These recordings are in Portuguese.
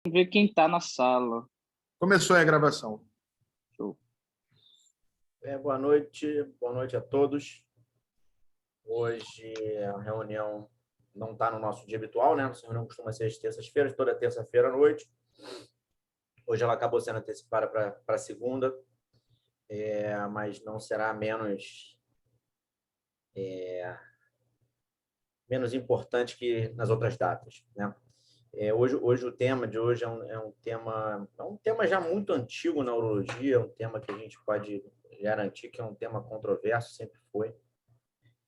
Ver quem está na sala. Começou a gravação. Show. Boa noite a todos. Hoje a reunião não está no nosso dia habitual, né? Nossa reunião costuma ser às terças-feiras, toda terça-feira à noite. Hoje ela acabou sendo antecipada para segunda, mas não será menos importante que nas outras datas, né? Hoje o tema de hoje é um tema já muito antigo na urologia, é um tema que a gente pode garantir que é um tema controverso, sempre foi,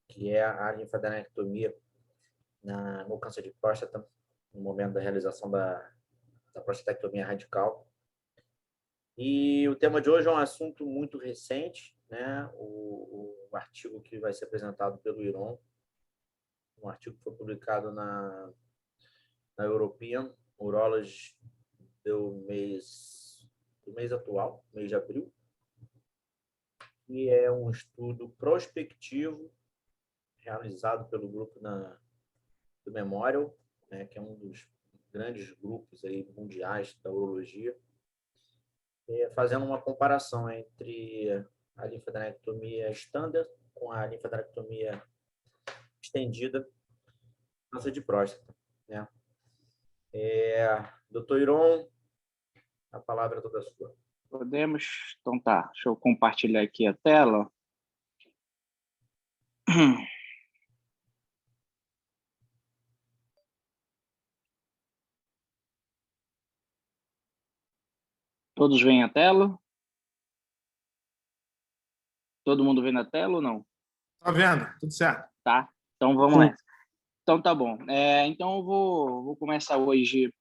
que é a linfadenectomia no câncer de próstata, no momento da realização da prostatectomia radical. E o tema de hoje é um assunto muito recente, né? O artigo que vai ser apresentado pelo Iron, um artigo que foi publicado na European Urology do mês atual, mês de abril, e é um estudo prospectivo realizado pelo grupo do Memorial, né, que é um dos grandes grupos aí mundiais da urologia, fazendo uma comparação entre a linfadenectomia standard com a linfadenectomia estendida no câncer de próstata, né? Doutor Iron, a palavra é toda sua. Podemos? Então tá, deixa eu compartilhar aqui a tela. Todos veem a tela? Todo mundo vê na tela ou não? Tá vendo? Tudo certo. Tá, então vamos lá. Então tá bom. Então eu vou começar hoje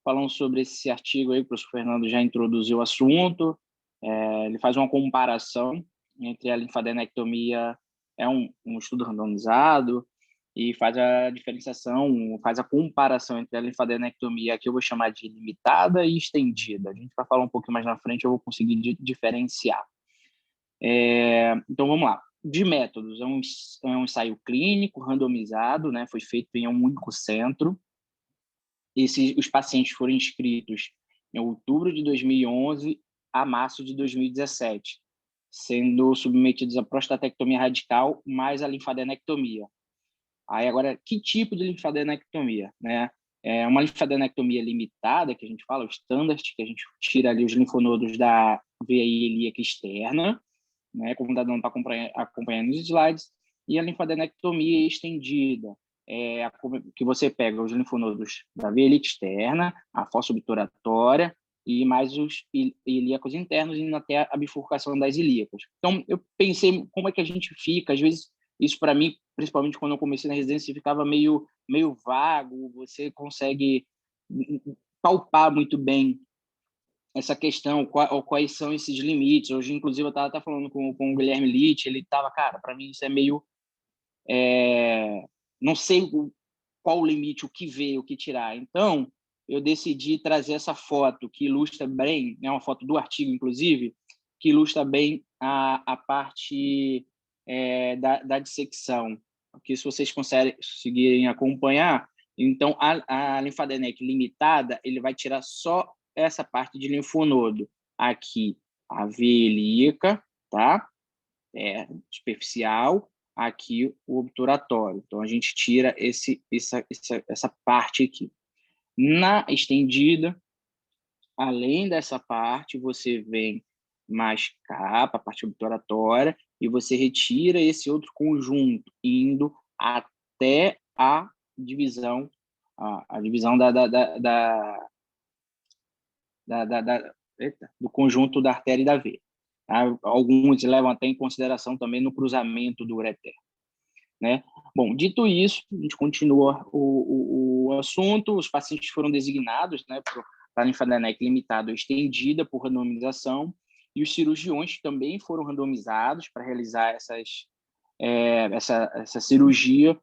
falando sobre esse artigo aí, que o professor Fernando já introduziu o assunto. Ele faz uma comparação entre a linfadenectomia, é um estudo randomizado, e faz a diferenciação, faz a comparação entre a linfadenectomia, que eu vou chamar de limitada e estendida. A gente vai falar um pouquinho mais na frente, eu vou conseguir diferenciar. Então, vamos lá. De métodos, é um ensaio clínico randomizado, né? Foi feito em um único centro. Os pacientes foram inscritos em outubro de 2011 a março de 2017, sendo submetidos à prostatectomia radical mais a linfadenectomia. Aí agora, que tipo de linfadenectomia, né? É uma linfadenectomia limitada, que a gente fala, o standard, que a gente tira ali os linfonodos da veia ilíaca externa, né, como está dando para acompanhar nos slides, e a linfadenectomia estendida, que você pega os linfonodos da veia ilíaca externa, a fossa obturatória, e mais os ilíacos internos, indo até a bifurcação das ilíacas. Então, eu pensei como é que a gente fica, às vezes, isso para mim, principalmente quando eu comecei na residência, ficava meio vago, você consegue palpar muito bem essa questão, quais são esses limites. Hoje, inclusive, eu estava falando com o Guilherme Litt, ele estava, cara, para mim isso é meio... não sei qual o limite, o que ver, o que tirar. Então, eu decidi trazer essa foto que ilustra bem, é uma foto do artigo, inclusive, que ilustra bem a parte da dissecção, que se vocês conseguirem acompanhar, então a linfadenec limitada, ele vai tirar só essa parte de linfonodo. Aqui, a veia ilíaca, tá? Superficial, aqui o obturatório. Então, a gente tira essa parte aqui. Na estendida, além dessa parte, você vem mais capa, a parte obturatória, e você retira esse outro conjunto, indo até a divisão, a divisão do conjunto da artéria e da veia. Tá? Alguns levam até em consideração também no cruzamento do ureter, né? Bom, dito isso, a gente continua o assunto. Os pacientes foram designados, né, para linfadenec limitada ou estendida por randomização, e os cirurgiões também foram randomizados para realizar essa cirurgia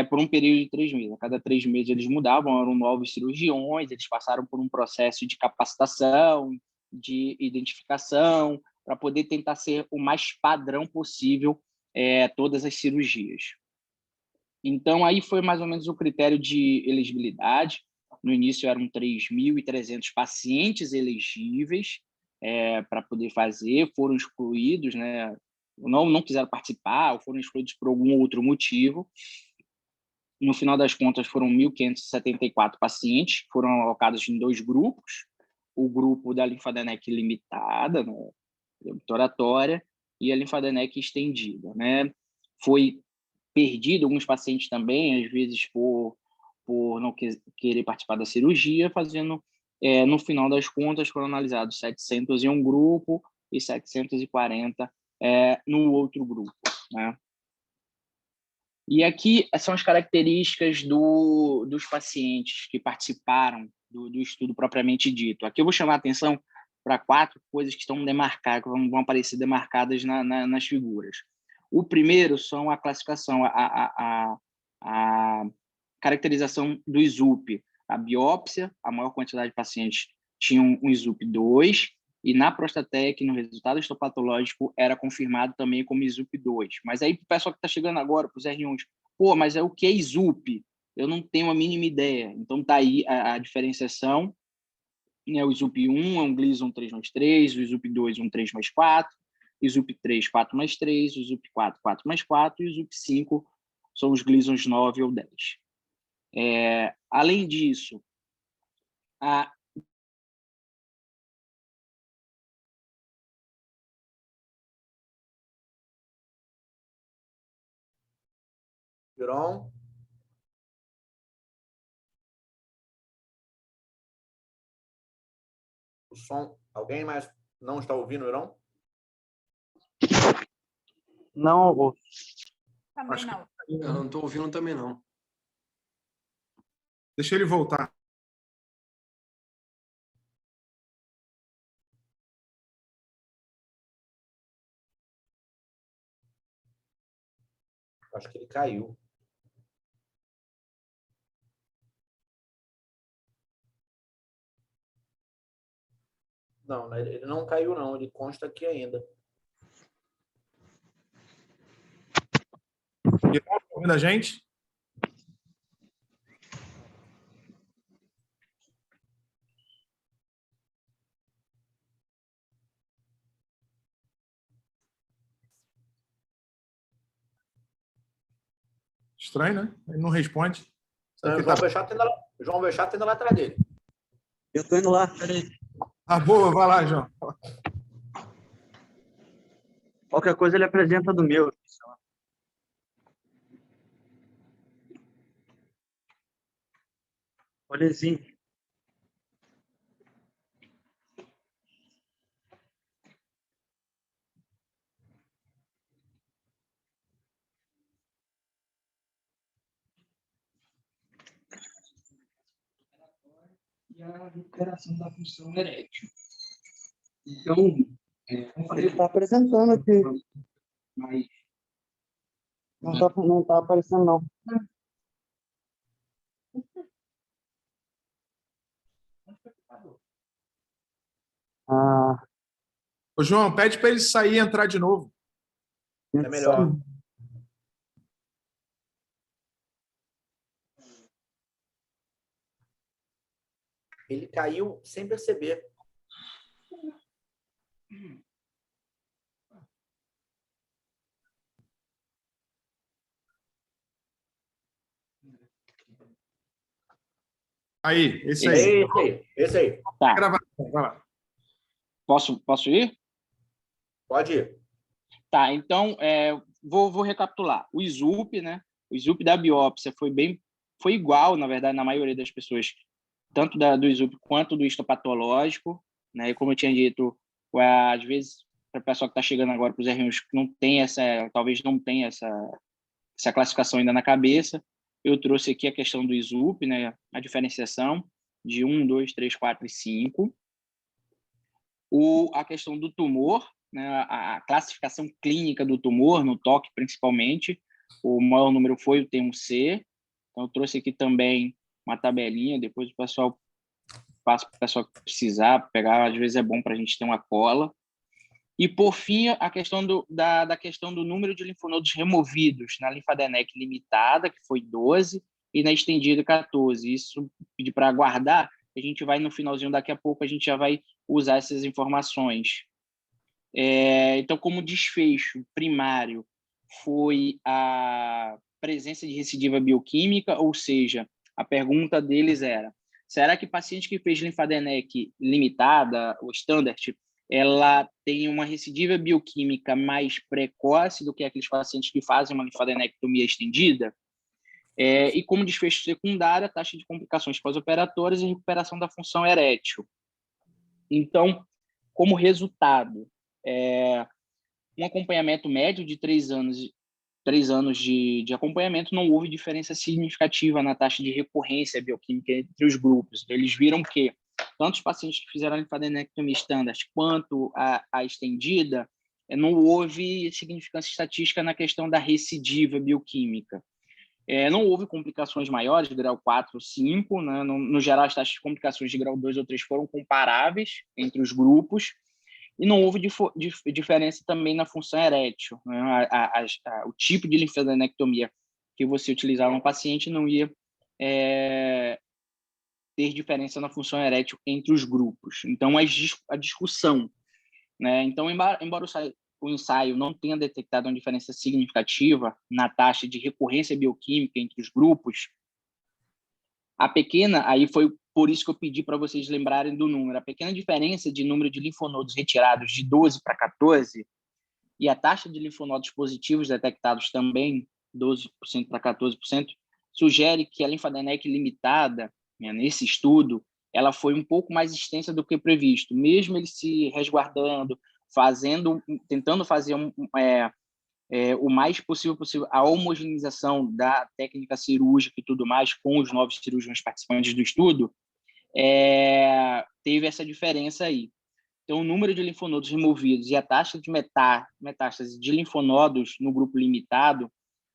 por um período de 3 meses. A cada 3 meses eles mudavam, eram novos cirurgiões, eles passaram por um processo de capacitação, de identificação, para poder tentar ser o mais padrão possível todas as cirurgias. Então, aí foi mais ou menos o critério de elegibilidade. No início eram 3.300 pacientes elegíveis para poder fazer, foram excluídos, né? Não quiseram participar, ou foram excluídos por algum outro motivo. No final das contas, foram 1.574 pacientes, foram alocados em 2 grupos. O grupo da linfadenectomia limitada, né, obturatória, e a linfadenectomia estendida, né? Foi perdido alguns pacientes também, às vezes por não querer participar da cirurgia, fazendo, no final das contas, foram analisados 700 em um grupo e 740 no outro grupo, né? E aqui são as características dos pacientes que participaram do estudo propriamente dito. Aqui eu vou chamar a atenção para 4 coisas que estão demarcadas, que vão aparecer demarcadas nas figuras. O primeiro são a classificação, a caracterização do ISUP. A biópsia, a maior quantidade de pacientes tinham um ISUP 2, e na Prostatec, no resultado histopatológico, era confirmado também como ISUP 2. Mas aí, o pessoal que está chegando agora, para os R1s, mas é o que é ISUP? Eu não tenho a mínima ideia. Então, está aí a diferenciação. O ISUP 1 é um Gleason 3 mais 3, o ISUP 2 um 3 mais 4, o ISUP 3, 4 mais 3, o ISUP 4, 4 mais 4, e o ISUP 5 são os Gleasons 9 ou 10. Além disso, a Viron? O som. Alguém mais não está ouvindo, Viron? Não, Também não. Eu não estou ouvindo também, não. Deixa ele voltar. Acho que ele caiu. Não, ele não caiu, não. Ele consta aqui ainda. E tá ouvindo a gente? Estranho, né? Ele não responde. Não, o João Bechata está indo lá atrás dele. eu tô indo lá, peraí. Ah, boa, vai lá, João. Qualquer coisa ele apresenta do meu. Olezinho. e a recuperação da função erétil. Então, Ele está apresentando aqui. mas Não tá aparecendo, não. Ah, Ô, João, pede para ele sair e entrar de novo. É melhor. Ele caiu sem perceber. Aí, esse aí. Esse aí. tá. Gravação, vai lá. Posso ir? Pode ir. Tá, então, vou recapitular. O ISUP, né? O ISUP da biópsia foi igual, na verdade, na maioria das pessoas, tanto do ISUP quanto do histopatológico, né? E como eu tinha dito, às vezes, para o pessoal que está chegando agora para os R1s, talvez não tenha essa classificação ainda na cabeça, eu trouxe aqui a questão do ISUP, né? A diferenciação de 1, 2, 3, 4 e 5. A questão do tumor, né, a classificação clínica do tumor, no toque principalmente, o maior número foi o T1C. Então, eu trouxe aqui também uma tabelinha, depois o pessoal passa para o pessoal que precisar pegar, às vezes é bom para a gente ter uma cola. E, por fim, a questão da questão do número de linfonodos removidos na linfadenectomia limitada, que foi 12, e na estendida 14. Isso pedir para aguardar, a gente vai no finalzinho daqui a pouco, a gente já vai usar essas informações. Então, como desfecho primário foi a presença de recidiva bioquímica, ou seja, a pergunta deles era: será que paciente que fez linfadenec limitada, ou standard, ela tem uma recidiva bioquímica mais precoce do que aqueles pacientes que fazem uma linfadenectomia estendida? E como desfecho secundário, a taxa de complicações pós-operatórias e recuperação da função erétil. Então, como resultado, um acompanhamento médio de 3 anos de acompanhamento, não houve diferença significativa na taxa de recorrência bioquímica entre os grupos. Eles viram que tanto os pacientes que fizeram a linfadenectomia standard quanto a estendida, não houve significância estatística na questão da recidiva bioquímica. Não houve complicações maiores, de grau 4 ou 5, né? No geral, as taxas de complicações de grau 2 ou 3 foram comparáveis entre os grupos, e não houve diferença também na função erétil, né? O tipo de linfadenectomia que você utilizava no paciente não ia ter diferença na função erétil entre os grupos. Então, a discussão, né? Então, embora o ensaio não tenha detectado uma diferença significativa na taxa de recorrência bioquímica entre os grupos, aí foi por isso que eu pedi para vocês lembrarem do número. A pequena diferença de número de linfonodos retirados de 12 para 14 e a taxa de linfonodos positivos detectados também, 12% para 14%, sugere que a linfadenec limitada, né, nesse estudo, ela foi um pouco mais extensa do que previsto, mesmo ele se resguardando, tentando fazer o mais possível a homogeneização da técnica cirúrgica e tudo mais com os novos cirurgiões participantes do estudo, teve essa diferença aí. Então, o número de linfonodos removidos e a taxa de metástase de linfonodos no grupo limitado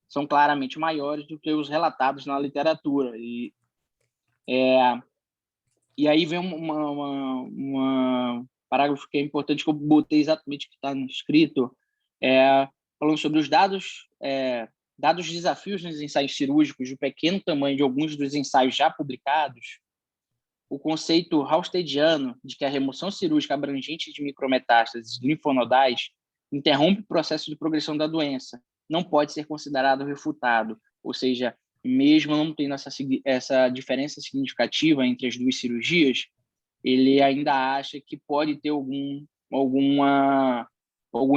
são claramente maiores do que os relatados na literatura. E aí vem um parágrafo que é importante, que eu botei exatamente o que está no escrito, falando sobre os dados desafios nos ensaios cirúrgicos, do pequeno tamanho de alguns dos ensaios já publicados. O conceito halstediano de que a remoção cirúrgica abrangente de micrometástases linfonodais interrompe o processo de progressão da doença não pode ser considerado refutado, ou seja, mesmo não tendo essa diferença significativa entre as duas cirurgias, ele ainda acha que pode ter alguma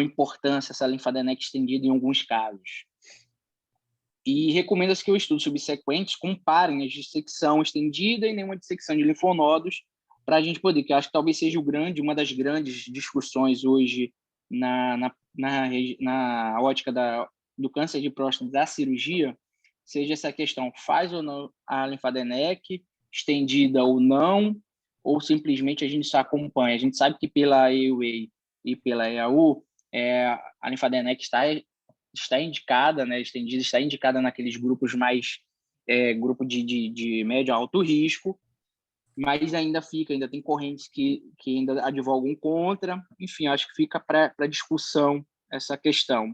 importância essa linfadenec estendida em alguns casos. E recomenda-se que os estudos subsequentes comparem a dissecção estendida e nenhuma dissecção de linfonodos para a gente poder, que eu acho que talvez seja uma das grandes discussões hoje na ótica do câncer de próstata da cirurgia, seja essa questão, faz ou não a linfadenec, estendida ou simplesmente a gente só acompanha. A gente sabe que pela EUA e pela EAU, a linfadenec está indicada, né, estendida, está indicada naqueles grupos mais, grupo de médio a alto risco, mas ainda tem correntes que ainda advogam contra. Enfim, acho que fica para discussão essa questão.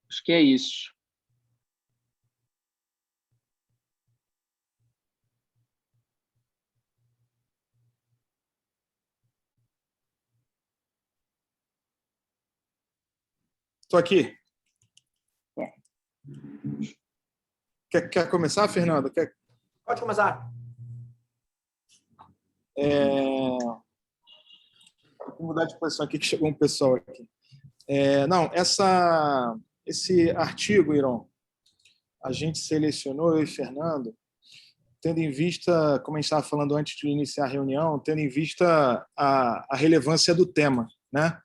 Acho que é isso. Estou aqui. Quer começar, Fernando? Pode começar. Vou mudar de posição aqui, que chegou um pessoal aqui. Esse artigo, Iron, a gente selecionou, eu e Fernando, tendo em vista, como a gente estava falando antes de iniciar a reunião, tendo em vista a relevância do tema, né?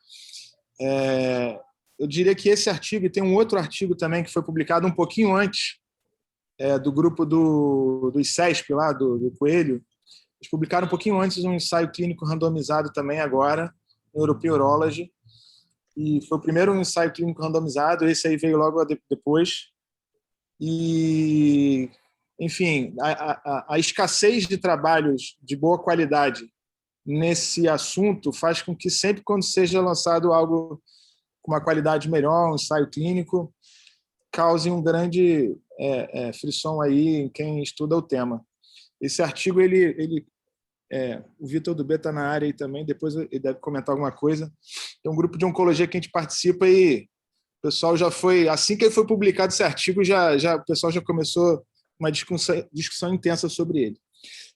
Eu diria que esse artigo, e tem um outro artigo também que foi publicado um pouquinho antes, do grupo do ICESP, lá, do Coelho. Eles publicaram um pouquinho antes um ensaio clínico randomizado também agora, no European Urology, e foi o primeiro ensaio clínico randomizado, esse aí veio logo depois. E, enfim, a escassez de trabalhos de boa qualidade nesse assunto faz com que sempre quando seja lançado algo com uma qualidade melhor, um ensaio clínico, cause um grande frisson aí em quem estuda o tema. Esse artigo, o Vitor do B está na área aí também, depois ele deve comentar alguma coisa. Tem um grupo de oncologia que a gente participa e o pessoal já foi, assim que foi publicado esse artigo, o pessoal já começou uma discussão intensa sobre ele.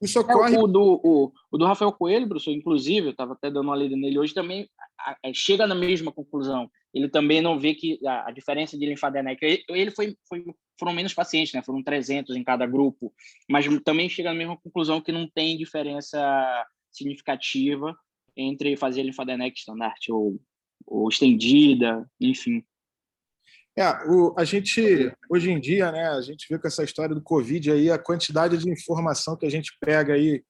Isso ocorre... O do Rafael Coelho, professor, inclusive, eu estava até dando uma lida nele hoje, também chega na mesma conclusão. Ele também não vê que a diferença de linfadenectomia... Ele foram menos pacientes, né? Foram 300 em cada grupo, mas também chega na mesma conclusão que não tem diferença significativa entre fazer linfadenectomia standard ou estendida, enfim. A gente, hoje em dia, né, a gente vê com essa história do Covid aí, a quantidade de informação que a gente pega aí,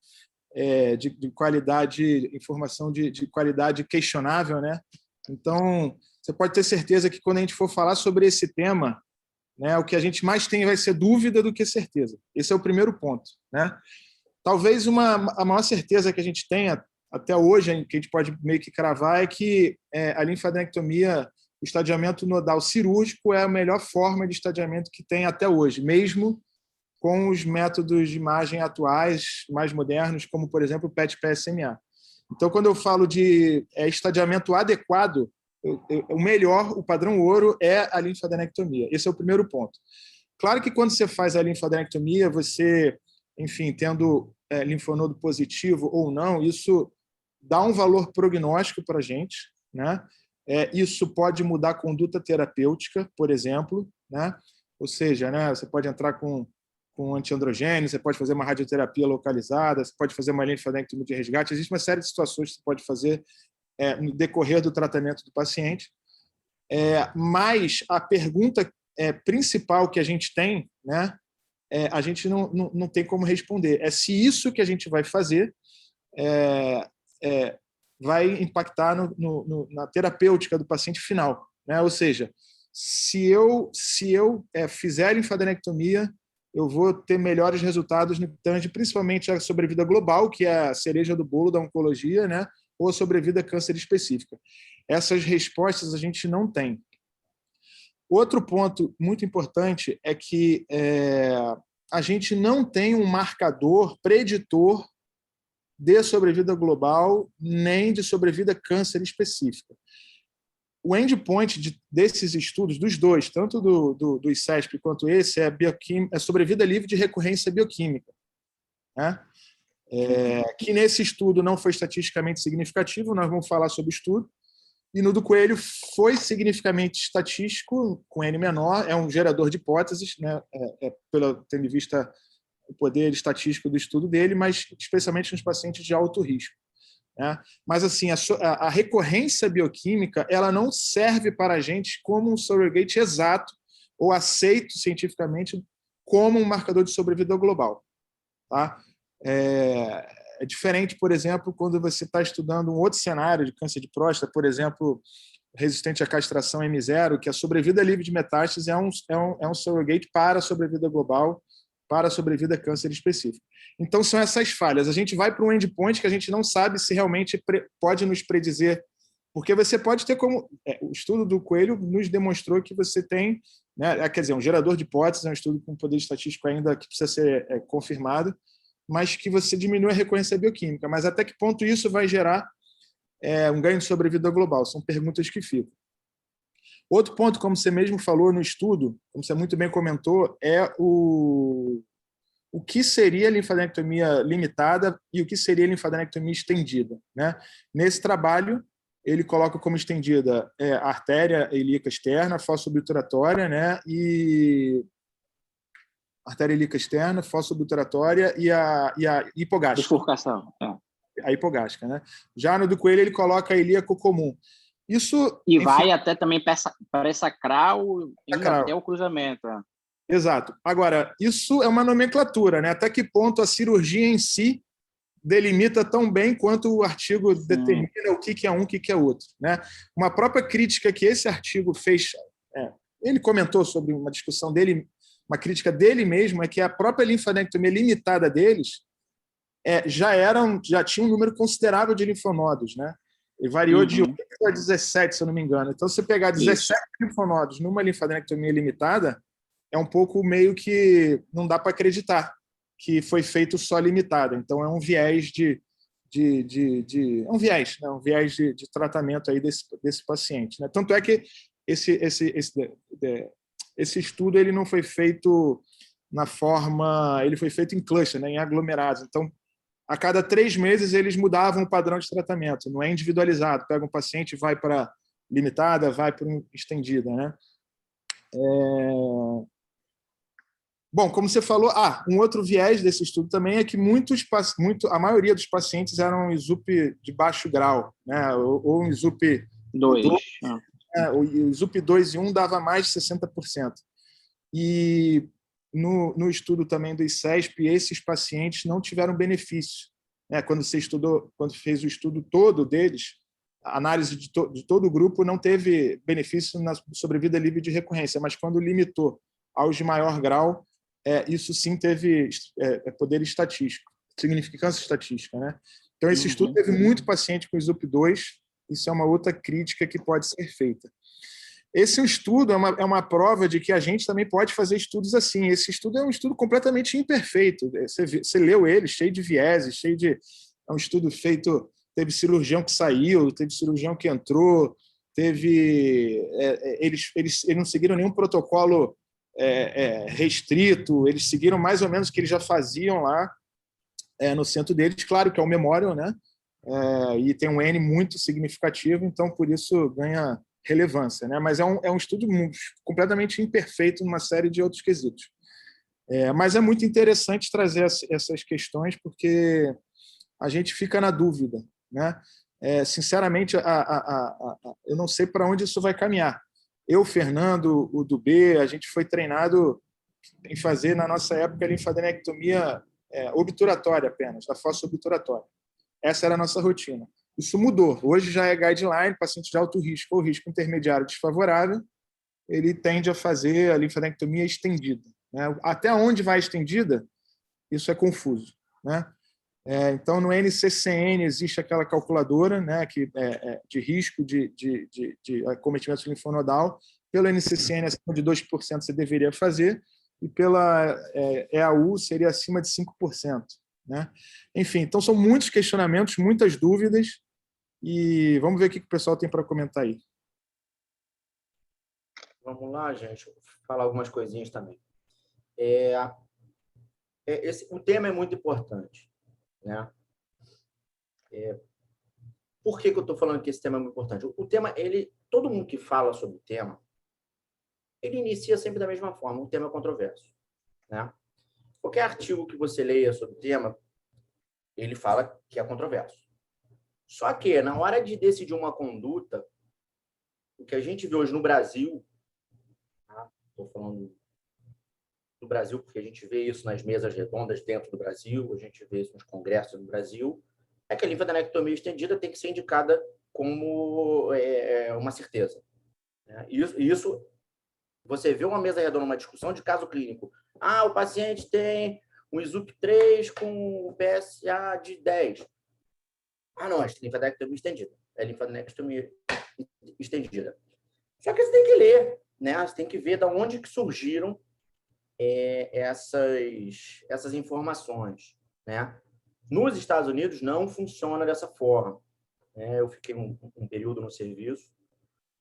de qualidade, informação de qualidade questionável, né? Então, você pode ter certeza que quando a gente for falar sobre esse tema, né, o que a gente mais tem vai ser dúvida do que certeza. Esse é o primeiro ponto, né? Talvez a maior certeza que a gente tenha até hoje, que a gente pode meio que cravar, é que a linfadenectomia, o estadiamento nodal cirúrgico é a melhor forma de estadiamento que tem até hoje, mesmo com os métodos de imagem atuais, mais modernos, como, por exemplo, o PET-PSMA. Então, quando eu falo de estadiamento adequado, o melhor, o padrão ouro, é a linfadenectomia. Esse é o primeiro ponto. Claro que quando você faz a linfadenectomia, você, enfim, tendo linfonodo positivo ou não, isso dá um valor prognóstico para a gente, né? Isso pode mudar a conduta terapêutica, por exemplo, né? Ou seja, né, você pode entrar com antiandrogênio, você pode fazer uma radioterapia localizada, você pode fazer uma linfadenectomia de resgate. Existe uma série de situações que você pode fazer no decorrer do tratamento do paciente. Mas a pergunta principal que a gente tem, né, a gente não tem como responder. É se isso que a gente vai fazer vai impactar na terapêutica do paciente final, né? Ou seja, se eu fizer a linfadenectomia, eu vou ter melhores resultados no TANGE, principalmente a sobrevida global, que é a cereja do bolo da oncologia, né? Ou a sobrevida câncer específica. Essas respostas a gente não tem. Outro ponto muito importante é que a gente não tem um marcador preditor de sobrevida global, nem de sobrevida câncer específica. O endpoint desses estudos, dos dois, tanto do ICESP quanto esse, é sobrevida livre de recorrência bioquímica, né? Que nesse estudo não foi estatisticamente significativo, nós vamos falar sobre o estudo, e no do Coelho foi significativamente estatístico, com N menor, é um gerador de hipóteses, né? Tendo em vista o poder estatístico do estudo dele, mas especialmente nos pacientes de alto risco, né? Mas assim, a recorrência bioquímica ela não serve para a gente como um surrogate exato ou aceito cientificamente como um marcador de sobrevida global, tá? É diferente, por exemplo, quando você está estudando um outro cenário de câncer de próstata, por exemplo, resistente à castração M0, que a sobrevida livre de metástase é um surrogate para a sobrevida global, para a sobrevida câncer específico. Então, são essas falhas. A gente vai para um endpoint que a gente não sabe se realmente pode nos predizer, porque você pode ter como... o estudo do Coelho nos demonstrou que você tem, né, quer dizer, um gerador de hipóteses, é um estudo com poder estatístico ainda que precisa ser confirmado, mas que você diminui a recorrência bioquímica. Mas até que ponto isso vai gerar um ganho de sobrevida global? São perguntas que ficam. Outro ponto, como você mesmo falou no estudo, como você muito bem comentou, é o que seria linfadenectomia limitada e o que seria linfadenectomia estendida, né? Nesse trabalho, ele coloca como estendida a artéria ilíaca externa, fossa obturatória, né? E artéria ilíaca externa, fossa obturatória e a hipogástrica. Bifurcação. A hipogástrica, né? Já no do Coelho, ele coloca a ilíaco comum. Isso, e enfim, vai até também para sacral, até o cruzamento. Exato. Agora, isso é uma nomenclatura, né? Até que ponto a cirurgia em si delimita tão bem quanto o artigo determina o que é um, o que é outro, né? Uma própria crítica que esse artigo fez, ele comentou sobre uma discussão dele, uma crítica dele mesmo, é que a própria linfadenectomia limitada deles já tinha um número considerável de linfonodos, né? Ele variou de 8 a 17, se eu não me engano. Então, se você pegar 17 linfonodos numa linfadenectomia limitada, é um pouco meio que não dá para acreditar que foi feito só limitado. Então, é um viés é um viés, né? Um viés de tratamento aí desse paciente, né? Tanto é que esse estudo ele não foi feito na forma, ele foi feito em cluster, né? Em aglomerados. Então, a cada 3 meses eles mudavam o padrão de tratamento, não é individualizado. Pega um paciente, vai para limitada, vai para estendida, né? Bom, como você falou, um outro viés desse estudo também é que a maioria dos pacientes eram ISUP de baixo grau, né? Ou um ISUP 2. o ISUP 2 e 1 dava mais de 60%. E no estudo também do ICESP, esses pacientes não tiveram benefício, né? Quando fez o estudo todo deles, a análise de todo o grupo não teve benefício na sobrevida livre de recorrência, mas quando limitou aos de maior grau, isso sim teve poder estatístico, significância estatística, né? Então, esse estudo teve muito paciente com ISUP 2, isso é uma outra crítica que pode ser feita. Esse estudo é uma prova de que a gente também pode fazer estudos assim. Esse estudo é um estudo completamente imperfeito. Você leu ele, cheio de vieses, é um estudo feito... Teve cirurgião que saiu, teve cirurgião que entrou, eles não seguiram nenhum protocolo restrito, eles seguiram mais ou menos o que eles já faziam lá no centro deles. Claro que é o Memorial, né? E tem um N muito significativo, então por isso ganha relevância, né? Mas é um estudo completamente imperfeito numa série de outros quesitos. Mas é muito interessante trazer essas questões, porque a gente fica na dúvida, né? Sinceramente, eu não sei para onde isso vai caminhar. Eu, Fernando, o Dubê, a gente foi treinado em fazer, na nossa época, a linfadenectomia obturatória apenas, da fossa obturatória. Essa era a nossa rotina. Isso mudou. Hoje já é guideline, paciente de alto risco ou risco intermediário desfavorável, ele tende a fazer a linfadenectomia estendida, né? Até onde vai estendida, isso é confuso, né? Então, no NCCN existe aquela calculadora, né, de risco de acometimento linfonodal. Pelo NCCN, acima de 2% você deveria fazer, e pela EAU seria acima de 5%. Né? Enfim, então são muitos questionamentos, muitas dúvidas, e vamos ver o que o pessoal tem para comentar aí. Vamos lá, gente. Vou falar algumas coisinhas também. O tema é muito importante, né? Por que eu estou falando que esse tema é muito importante? O tema, todo mundo que fala sobre o tema, ele inicia sempre da mesma forma, um tema controverso, né? Qualquer artigo que você leia sobre o tema, ele fala que é controverso. Só que, na hora de decidir uma conduta, o que a gente vê hoje no Brasil, estou falando do Brasil porque a gente vê isso nas mesas redondas dentro do Brasil, a gente vê isso nos congressos no Brasil, é que a linfadenectomia estendida tem que ser indicada como uma certeza. Né? Isso, você vê uma mesa redonda, uma discussão de caso clínico. O paciente tem um ISUP 3 com PSA de 10. Não, é linfadenectomia estendida. É linfadenectomia estendida. Só que você tem que ler, né? Você tem que ver de onde que surgiram essas informações, né? Nos Estados Unidos não funciona dessa forma. Eu fiquei um período no serviço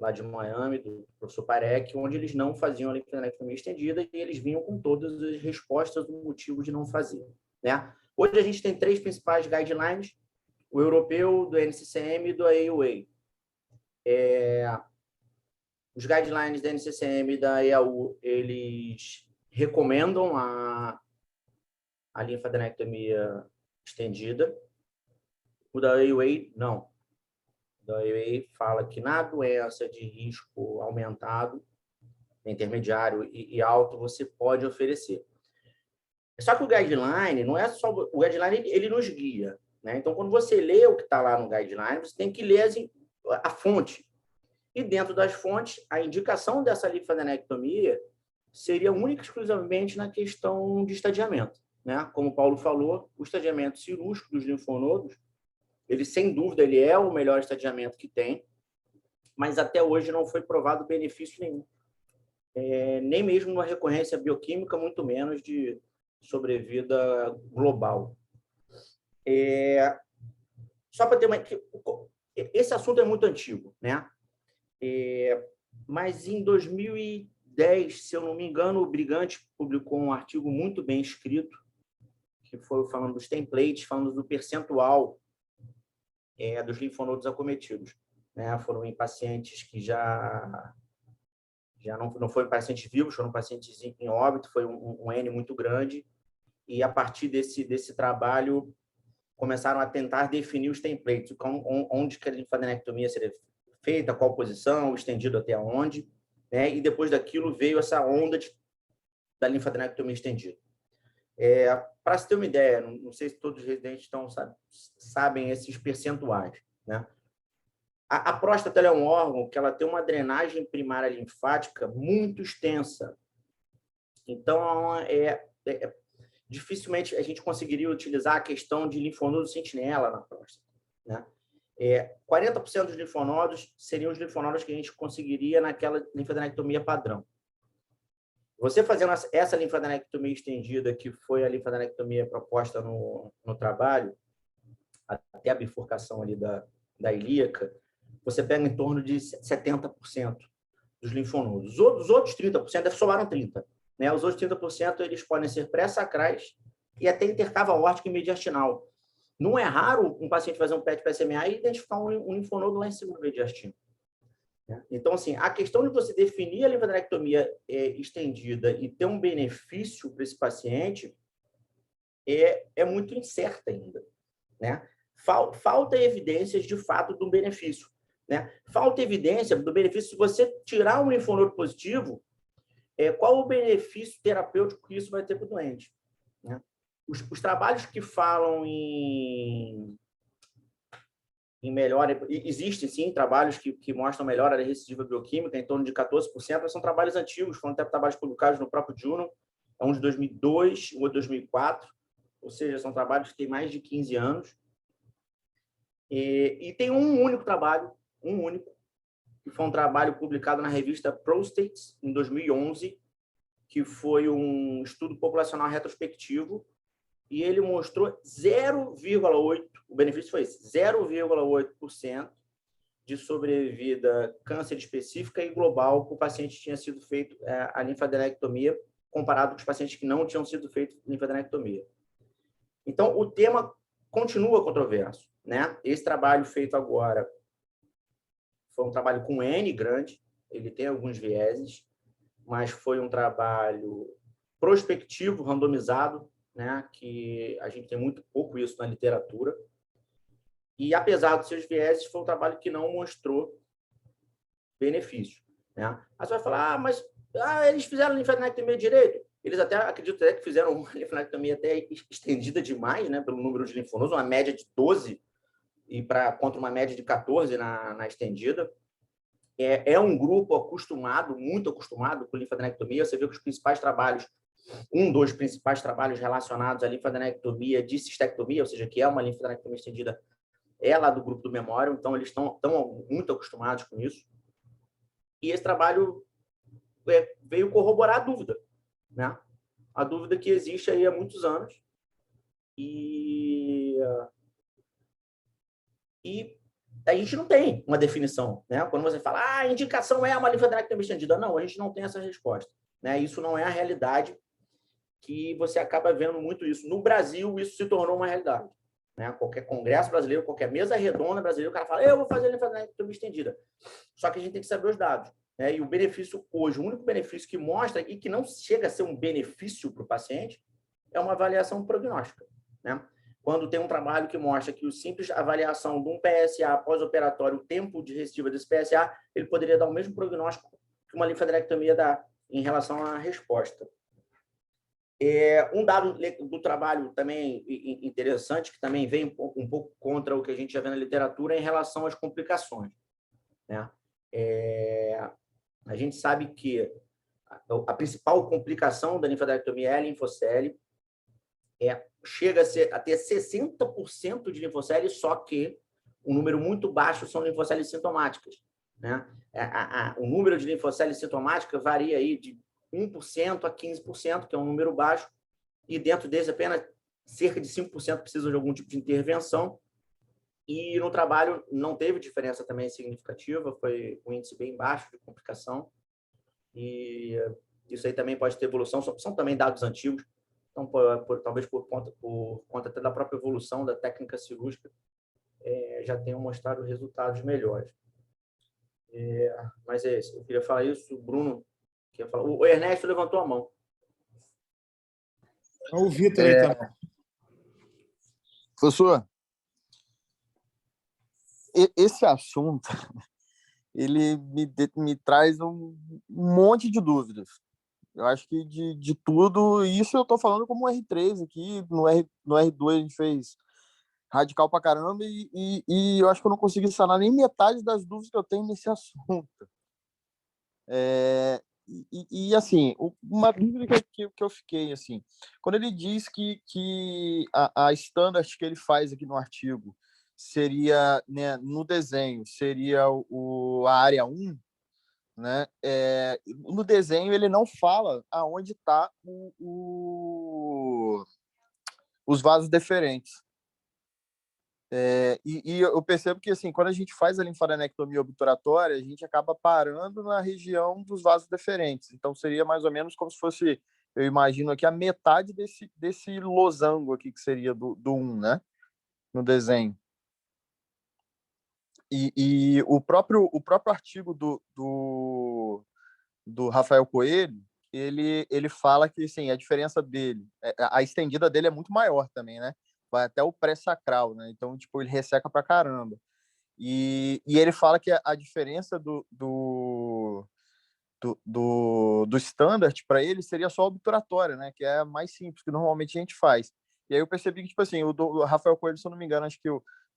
lá de Miami, do professor Parek, onde eles não faziam a linfadenectomia estendida e eles vinham com todas as respostas do motivo de não fazer, né? Hoje a gente tem 3 principais guidelines, o europeu, do NCCM e do AUA. Os guidelines da NCCM e da EAU, eles recomendam a linfadenectomia estendida. O da AUA, não. O da AUA fala que na doença de risco aumentado, intermediário e alto, você pode oferecer. Só que o guideline não é só... O guideline, ele nos guia, né? Então, quando você lê o que está lá no guideline, você tem que ler a fonte. E dentro das fontes, a indicação dessa linfadenectomia seria única e exclusivamente na questão de estadiamento, né? Como o Paulo falou, o estadiamento cirúrgico dos linfonodos, ele, sem dúvida, ele é o melhor estadiamento que tem, mas até hoje não foi provado benefício nenhum nem mesmo uma recorrência bioquímica, muito menos de sobrevida global. Só para ter uma... Esse assunto é muito antigo, né? Mas em 2010, se eu não me engano, o Brigante publicou um artigo muito bem escrito, que foi falando dos templates, falando do percentual dos linfonodos acometidos, né? Foram em pacientes que já não foram pacientes vivos, foram pacientes em óbito, foi um N muito grande, e a partir desse trabalho começaram a tentar definir os templates, onde que a linfadenectomia seria feita, qual posição, estendido até onde, né? E depois daquilo veio essa onda da linfadenectomia estendida. Para se ter uma ideia, não sei se todos os residentes sabem esses percentuais, né? A próstata é um órgão que ela tem uma drenagem primária linfática muito extensa. Então, dificilmente a gente conseguiria utilizar a questão de linfonodo sentinela na próstata, né? 40% dos linfonodos seriam os linfonodos que a gente conseguiria naquela linfadenectomia padrão. Você fazendo essa linfadenectomia estendida, que foi a linfadenectomia proposta no trabalho, até a bifurcação ali da ilíaca, você pega em torno de 70% dos linfonodos. Os outros 30%, sobraram 30%. Né? Os outros 30% eles podem ser pré-sacrais e até intercava aórtica e mediastinal. Não é raro um paciente fazer um PET-PSMA e identificar um linfonodo lá em cima do mediastino. Então, assim, a questão de você definir a linfadenectomia estendida e ter um benefício para esse paciente é muito incerta ainda, né? Falta evidências, de fato, do benefício, né? Falta evidência do benefício. Se você tirar um linfonodo positivo, qual o benefício terapêutico que isso vai ter para o doente, né? Os trabalhos que falam em melhora, existem sim trabalhos que mostram melhora da recidiva bioquímica em torno de 14%, mas são trabalhos antigos, foram até trabalhos publicados no próprio Journal, um de 2002, o outro de 2004, ou seja, são trabalhos que têm mais de 15 anos. E tem um único trabalho, que foi um trabalho publicado na revista Prostates, em 2011, que foi um estudo populacional retrospectivo, e ele mostrou 0,8%, o benefício foi esse, 0,8% de sobrevida câncer específica e global para o paciente que tinha sido feito a linfadenectomia, comparado com os pacientes que não tinham sido feito linfadenectomia. Então, o tema continua controverso, né? Esse trabalho feito agora foi um trabalho com N grande, ele tem alguns vieses, mas foi um trabalho prospectivo, randomizado, né, que a gente tem muito pouco isso na literatura. E, apesar dos seus vieses, foi um trabalho que não mostrou benefício, né? Aí você vai falar, mas eles fizeram linfadenectomia direito? Eles até, acredito até que fizeram uma linfadenectomia até estendida demais, né, pelo número de linfonodos, uma média de 12 contra uma média de 14 na estendida. É um grupo acostumado, muito acostumado com linfadenectomia. Você vê que os principais trabalhos, dos principais trabalhos relacionados à linfadenectomia de cistectomia, ou seja, que é uma linfadenectomia estendida, é lá do grupo do Memorial, então eles estão muito acostumados com isso. E esse trabalho veio corroborar a dúvida, né? A dúvida que existe aí há muitos anos. E a gente não tem uma definição, né? Quando você fala, a indicação é uma linfadenectomia estendida. Não, a gente não tem essa resposta, né? Isso não é a realidade, que você acaba vendo muito isso. No Brasil, isso se tornou uma realidade, né? Qualquer congresso brasileiro, qualquer mesa redonda brasileira, o cara fala, eu vou fazer linfadenectomia estendida. Só que a gente tem que saber os dados, né? E o benefício hoje, o único benefício que mostra e que não chega a ser um benefício para o paciente é uma avaliação prognóstica, né? Quando tem um trabalho que mostra que o simples avaliação de um PSA pós-operatório, o tempo de recidiva desse PSA, ele poderia dar o mesmo prognóstico que uma linfadenectomia dá em relação à resposta. Um dado do trabalho também interessante, que também vem um pouco contra o que a gente já vê na literatura, é em relação às complicações, né? A gente sabe que a principal complicação da linfadenectomia é a linfocele, chega a ter 60% de linfocele, só que um número muito baixo são linfoceles sintomáticas. né? O número de linfocele sintomática varia aí de 1% a 15%, que é um número baixo, e dentro desse apenas cerca de 5% precisam de algum tipo de intervenção. E no trabalho não teve diferença também significativa, foi um índice bem baixo de complicação. E isso aí também pode ter evolução, são também dados antigos, então talvez por conta até da própria evolução da técnica cirúrgica, já tenham mostrado resultados melhores. Mas é isso, eu queria falar isso, o Bruno queria falar. O Ernesto levantou a mão. O Vitor aí também. Professor, esse assunto ele me traz um monte de dúvidas. Eu acho que de tudo, isso eu estou falando como R3 aqui, no R2 a gente fez radical pra caramba e eu acho que eu não consegui sanar nem metade das dúvidas que eu tenho nesse assunto. Assim, uma dúvida que eu fiquei, assim, quando ele diz que a standard que ele faz aqui no artigo seria, né, no desenho, seria a área 1, né? No desenho ele não fala aonde está os vasos deferentes. E eu percebo que, assim, quando a gente faz a linfadenectomia obturatória, a gente acaba parando na região dos vasos deferentes. Então, seria mais ou menos como se fosse, eu imagino aqui, a metade desse losango aqui, que seria do 1, né? No desenho. E o próprio artigo do Rafael Coelho, ele fala que, assim, a diferença dele, a estendida dele é muito maior também, né? Vai até o pré-sacral, né? Então, tipo, ele resseca pra caramba. E ele fala que a diferença do standard para ele seria só a obturatória, né? Que é a mais simples, que normalmente a gente faz. E aí eu percebi que, tipo assim, o Rafael Coelho, se eu não me engano, acho que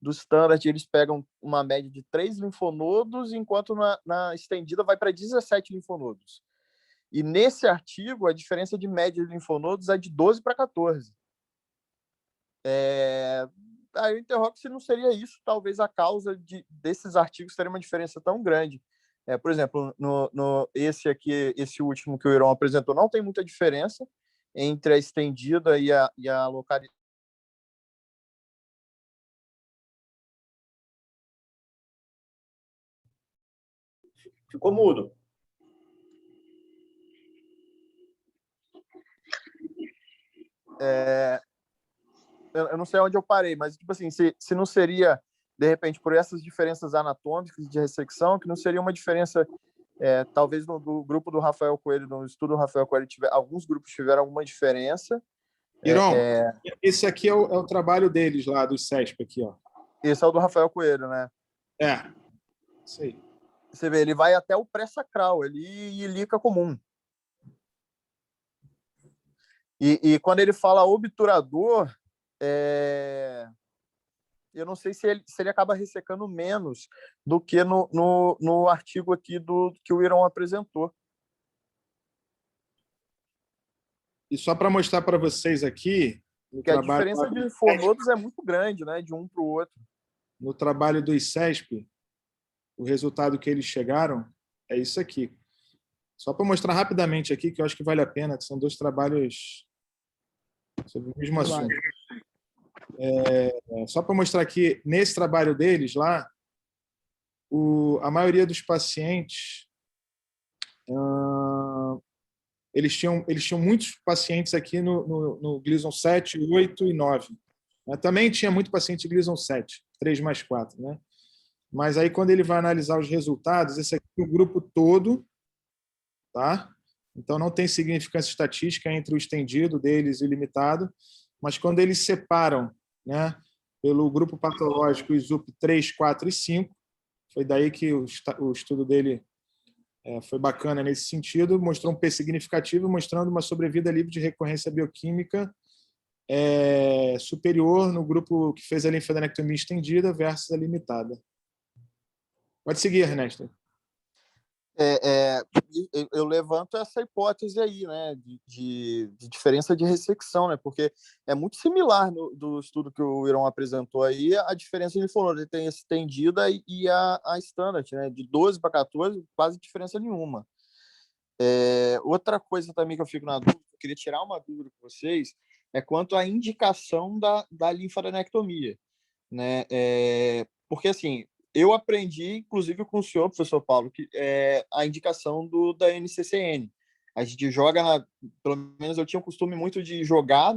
do standard eles pegam uma média de 3 linfonodos, enquanto na estendida vai para 17 linfonodos. E nesse artigo, a diferença de média de linfonodos é de 12 para 14. Aí eu interrogo se não seria isso, talvez, a causa desses artigos terem uma diferença tão grande. Por exemplo, esse último que o Iron apresentou, não tem muita diferença entre a estendida e a localidade. Ficou mudo. Eu não sei onde eu parei, mas, tipo assim, se não seria, de repente, por essas diferenças anatômicas de ressecção, que não seria uma diferença, talvez do grupo do Rafael Coelho, no estudo do Rafael Coelho, alguns grupos tiveram alguma diferença. Iron, esse aqui é o trabalho deles lá, do CESP aqui, ó. Esse é o do Rafael Coelho, né? Isso aí. Você vê, ele vai até o pré-sacral, ele ilica comum. E quando ele fala obturador, eu não sei se ele acaba ressecando menos do que no artigo aqui que o Iron apresentou. E só para mostrar para vocês aqui... Porque a diferença de linfonodos é muito grande, né? De um para o outro. No trabalho do ICESP, o resultado que eles chegaram é isso aqui. Só para mostrar rapidamente aqui, que eu acho que vale a pena, que são 2 trabalhos sobre o mesmo assunto. Só para mostrar que, nesse trabalho deles lá, a maioria dos pacientes, eles tinham muitos pacientes aqui no Gleason 7, 8 e 9. Também tinha muito paciente Gleason 7, 3+4, né? Mas aí, quando ele vai analisar os resultados, esse aqui é o grupo todo, tá? Então, não tem significância estatística entre o estendido deles e o limitado, mas quando eles separam, né, pelo grupo patológico ISUP 3, 4 e 5, foi daí que o estudo dele foi bacana nesse sentido, mostrou um P significativo, mostrando uma sobrevida livre de recorrência bioquímica superior no grupo que fez a linfadenectomia estendida versus a limitada. Pode seguir, Ernesto. Eu levanto essa hipótese aí, né, de diferença de ressecção, né, porque é muito similar do estudo que o Irão apresentou aí, a diferença de linfonodo, ele tem estendida e a standard, né, de 12 para 14, quase diferença nenhuma. Outra coisa também que eu fico na dúvida, eu queria tirar uma dúvida com vocês, é quanto à indicação da linfadenectomia, né, porque assim, eu aprendi, inclusive com o senhor, professor Paulo, que é a indicação da NCCN. A gente joga, pelo menos eu tinha o costume muito de jogar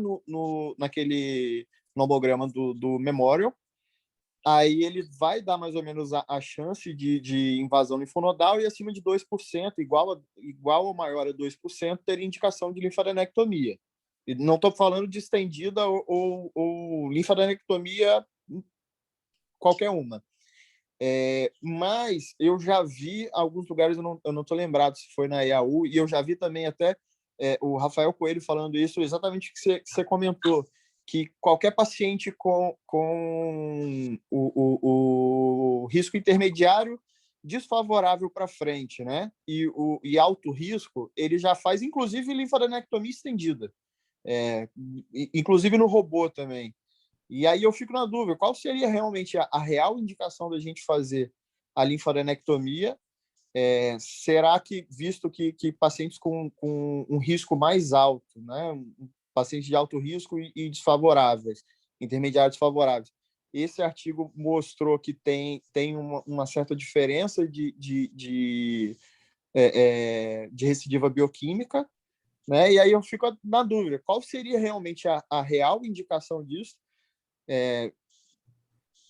naquele nomograma do Memorial. Aí ele vai dar mais ou menos a chance de invasão linfonodal e acima de 2%, igual ou maior a 2%, teria indicação de linfadenectomia. E não estou falando de estendida ou linfadenectomia qualquer uma. Mas eu já vi alguns lugares, eu não estou lembrado se foi na EAU, e eu já vi também até o Rafael Coelho falando isso, exatamente o que você comentou, que qualquer paciente com o risco intermediário desfavorável para frente, né? E alto risco, ele já faz, inclusive, linfadenectomia estendida, inclusive no robô também. E aí eu fico na dúvida, qual seria realmente a real indicação da gente fazer a linfadenectomia? Será que, visto que pacientes com um risco mais alto, né, pacientes de alto risco e desfavoráveis, intermediários desfavoráveis, esse artigo mostrou que tem uma certa diferença de recidiva bioquímica, né? E aí eu fico na dúvida, qual seria realmente a real indicação disso?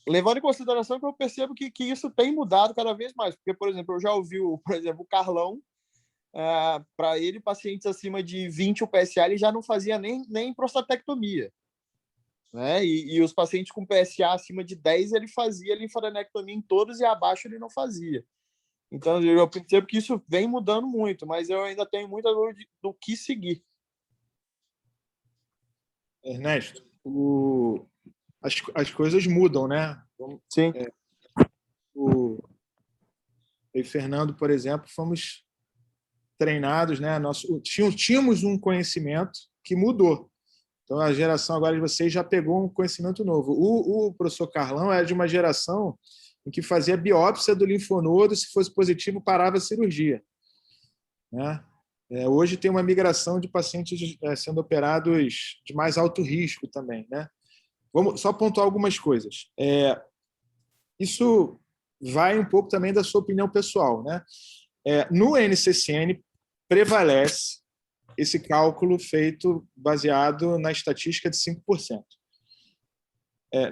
Levando em consideração que eu percebo que isso tem mudado cada vez mais, porque, por exemplo, eu já ouvi, por exemplo, o Carlão, para ele, pacientes acima de 20 o PSA, ele já não fazia nem prostatectomia, né? E os pacientes com PSA acima de 10, ele fazia linfadenectomia em todos e abaixo ele não fazia. Então, eu percebo que isso vem mudando muito, mas eu ainda tenho muita dúvida do que seguir. Ernesto, as coisas mudam, né? Sim. Eu e Fernando, por exemplo, fomos treinados, né? Tínhamos um conhecimento que mudou. Então, a geração agora de vocês já pegou um conhecimento novo. O professor Carlão era de uma geração em que fazia biópsia do linfonodo, se fosse positivo, parava a cirurgia, né? Hoje tem uma migração de pacientes sendo operados de mais alto risco também, né? Vamos só pontuar algumas coisas. Isso vai um pouco também da sua opinião pessoal, né? No NCCN prevalece esse cálculo feito baseado na estatística de 5%.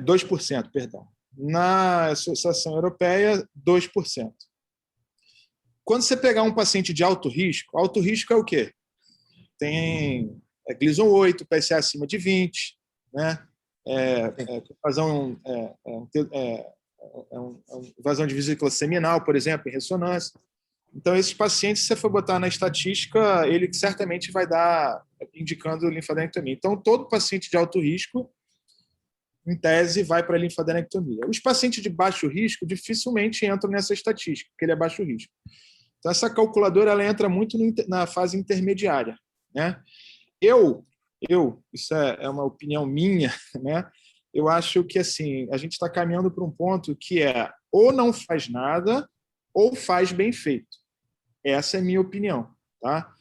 2%, perdão. Na Associação Europeia, 2%. Quando você pegar um paciente de alto risco é o quê? Tem Gleason 8, PSA acima de 20, né? Invasão de vesícula seminal, por exemplo, em ressonância. Então, esses pacientes, se você for botar na estatística, ele certamente vai dar indicando linfadenectomia. Então, todo paciente de alto risco, em tese, vai para a linfadenectomia. Os pacientes de baixo risco dificilmente entram nessa estatística, porque ele é baixo risco. Então, essa calculadora ela entra muito na fase intermediária, né? Isso é uma opinião minha, né? Eu acho que assim, a gente está caminhando para um ponto que ou não faz nada ou faz bem feito. Essa é a minha opinião, tá?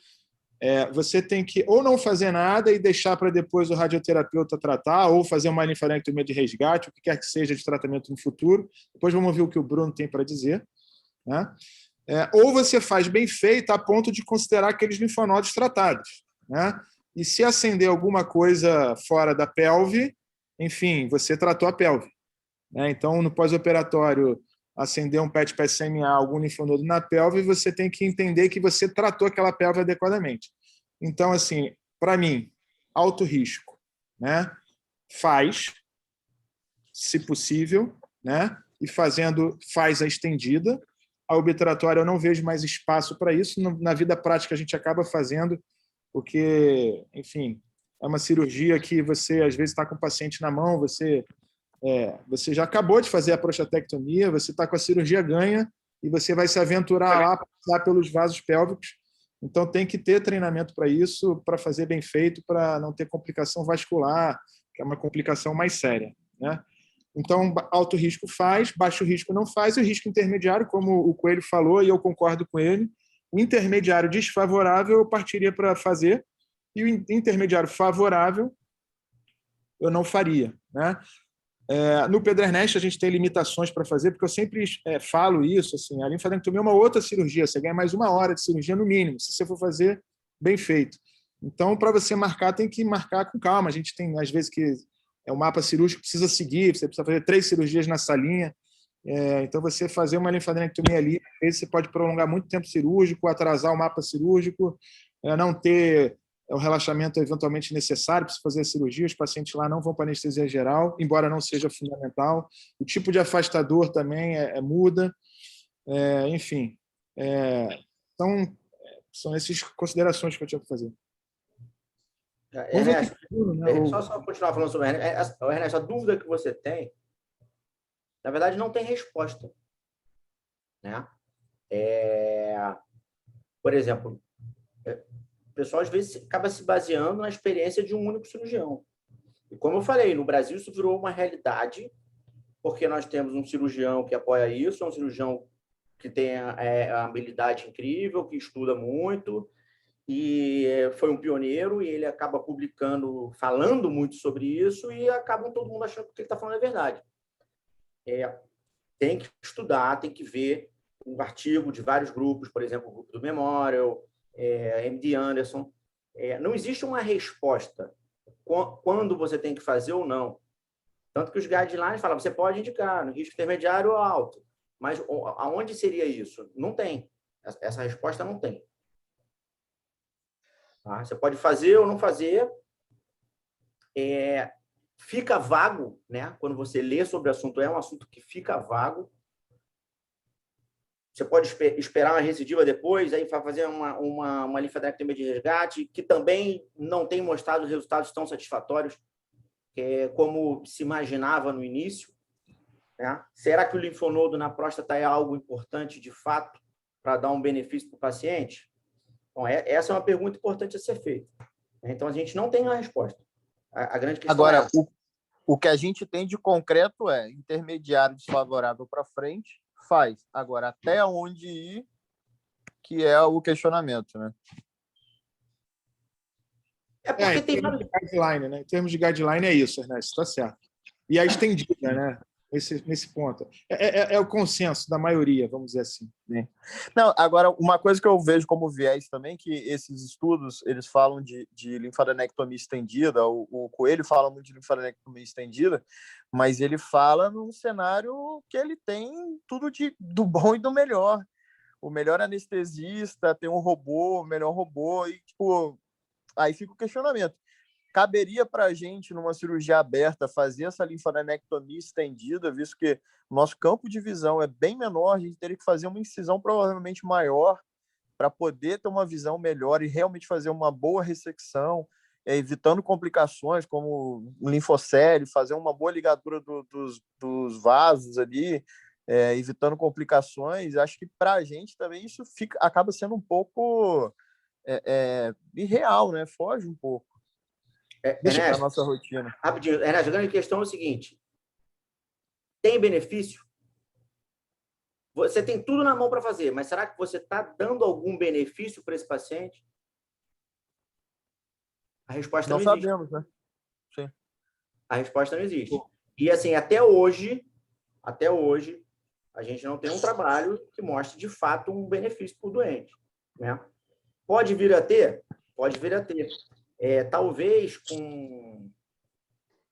Você tem que ou não fazer nada e deixar para depois o radioterapeuta tratar, ou fazer uma linfadenectomia de resgate, o que quer que seja de tratamento no futuro. Depois vamos ouvir o que o Bruno tem para dizer, né? Ou você faz bem feito a ponto de considerar aqueles linfonodos tratados, né? E se acender alguma coisa fora da pelve, enfim, você tratou a pelve, né? Então, no pós-operatório, acender um PET-PSMA, algum linfonodo na pelve, você tem que entender que você tratou aquela pelve adequadamente. Então, assim, para mim, alto risco, né? Faz, se possível, né? E faz a estendida. A obturatória eu não vejo mais espaço para isso. Na vida prática a gente acaba fazendo, porque, enfim, é uma cirurgia que você às vezes está com o paciente na mão, você já acabou de fazer a prostatectomia, você está com a cirurgia ganha, e você vai se aventurar lá, passar pelos vasos pélvicos. Então, tem que ter treinamento para isso, para fazer bem feito, para não ter complicação vascular, que é uma complicação mais séria, né? Então, alto risco faz, baixo risco não faz, e o risco intermediário, como o Coelho falou, e eu concordo com ele, o intermediário desfavorável eu partiria para fazer, e o intermediário favorável eu não faria, né? No Pedernest, a gente tem limitações para fazer, porque eu sempre falo isso, assim, a linfadenectomia é uma outra cirurgia, você ganha mais 1 hora de cirurgia no mínimo, se você for fazer bem feito. Então, para você marcar, tem que marcar com calma. A gente tem, às vezes, que o mapa cirúrgico precisa seguir, você precisa fazer 3 cirurgias na salinha. Então, você fazer uma linfadenectomia ali, às vezes você pode prolongar muito tempo cirúrgico, atrasar o mapa cirúrgico, não ter o relaxamento eventualmente necessário para se fazer a cirurgia, os pacientes lá não vão para anestesia geral, embora não seja fundamental. O tipo de afastador também muda. Enfim, são essas considerações que eu tinha para fazer. Ernesto, só continuar falando sobre o Ernesto, a dúvida que você tem, na verdade, não tem resposta, né? Por exemplo, o pessoal às vezes acaba se baseando na experiência de um único cirurgião. E como eu falei, no Brasil isso virou uma realidade, porque nós temos um cirurgião que apoia isso, é um cirurgião que tem a habilidade incrível, que estuda muito, e foi um pioneiro, e ele acaba publicando, falando muito sobre isso, e acaba todo mundo achando que o que ele está falando é verdade. Tem que estudar, tem que ver um artigo de vários grupos, por exemplo, o grupo do Memorial, MD Anderson. Não existe uma resposta quando você tem que fazer ou não. Tanto que os guidelines falam, você pode indicar no risco intermediário ou alto, mas aonde seria isso? Não tem. Essa resposta não tem. Tá? Você pode fazer ou não fazer. Fica vago, né? Quando você lê sobre o assunto, é um assunto que fica vago. Você pode esperar uma recidiva depois, aí fazer uma linfadenectomia de resgate, que também não tem mostrado resultados tão satisfatórios como se imaginava no início, né? Será que o linfonodo na próstata é algo importante, de fato, para dar um benefício para o paciente? Bom, essa é uma pergunta importante a ser feita. Então, a gente não tem uma resposta. A grande questão Agora, o que a gente tem de concreto é intermediário desfavorável para frente, faz. Agora, até onde ir, que é o questionamento, né? Porque tem guideline, né? Em termos de guideline, é isso, Ernesto, está certo. E a estendida, né? Nesse ponto. É o consenso da maioria, vamos dizer assim. Não, agora, uma coisa que eu vejo como viés também, que esses estudos, eles falam de linfadenectomia estendida, o Coelho fala muito de linfadenectomia estendida, mas ele fala num cenário que ele tem tudo do bom e do melhor. O melhor anestesista, tem um robô, o melhor robô, e, tipo, aí fica o questionamento. Caberia para a gente, numa cirurgia aberta, fazer essa linfadenectomia estendida, visto que o nosso campo de visão é bem menor, a gente teria que fazer uma incisão provavelmente maior para poder ter uma visão melhor e realmente fazer uma boa ressecção, evitando complicações como linfocele, fazer uma boa ligadura dos vasos ali, evitando complicações. Acho que para a gente também isso acaba sendo um pouco irreal, né? Foge um pouco. Ernesto, da nossa rotina. Rapidinho, Ernesto, a grande questão é o seguinte: tem benefício? Você tem tudo na mão para fazer, mas será que você está dando algum benefício para esse paciente? A resposta não existe. Não sabemos, né? Sim. A resposta não existe. E assim, até hoje, a gente não tem um trabalho que mostre de fato um benefício para o doente, né? Pode vir a ter? Pode vir a ter. Talvez com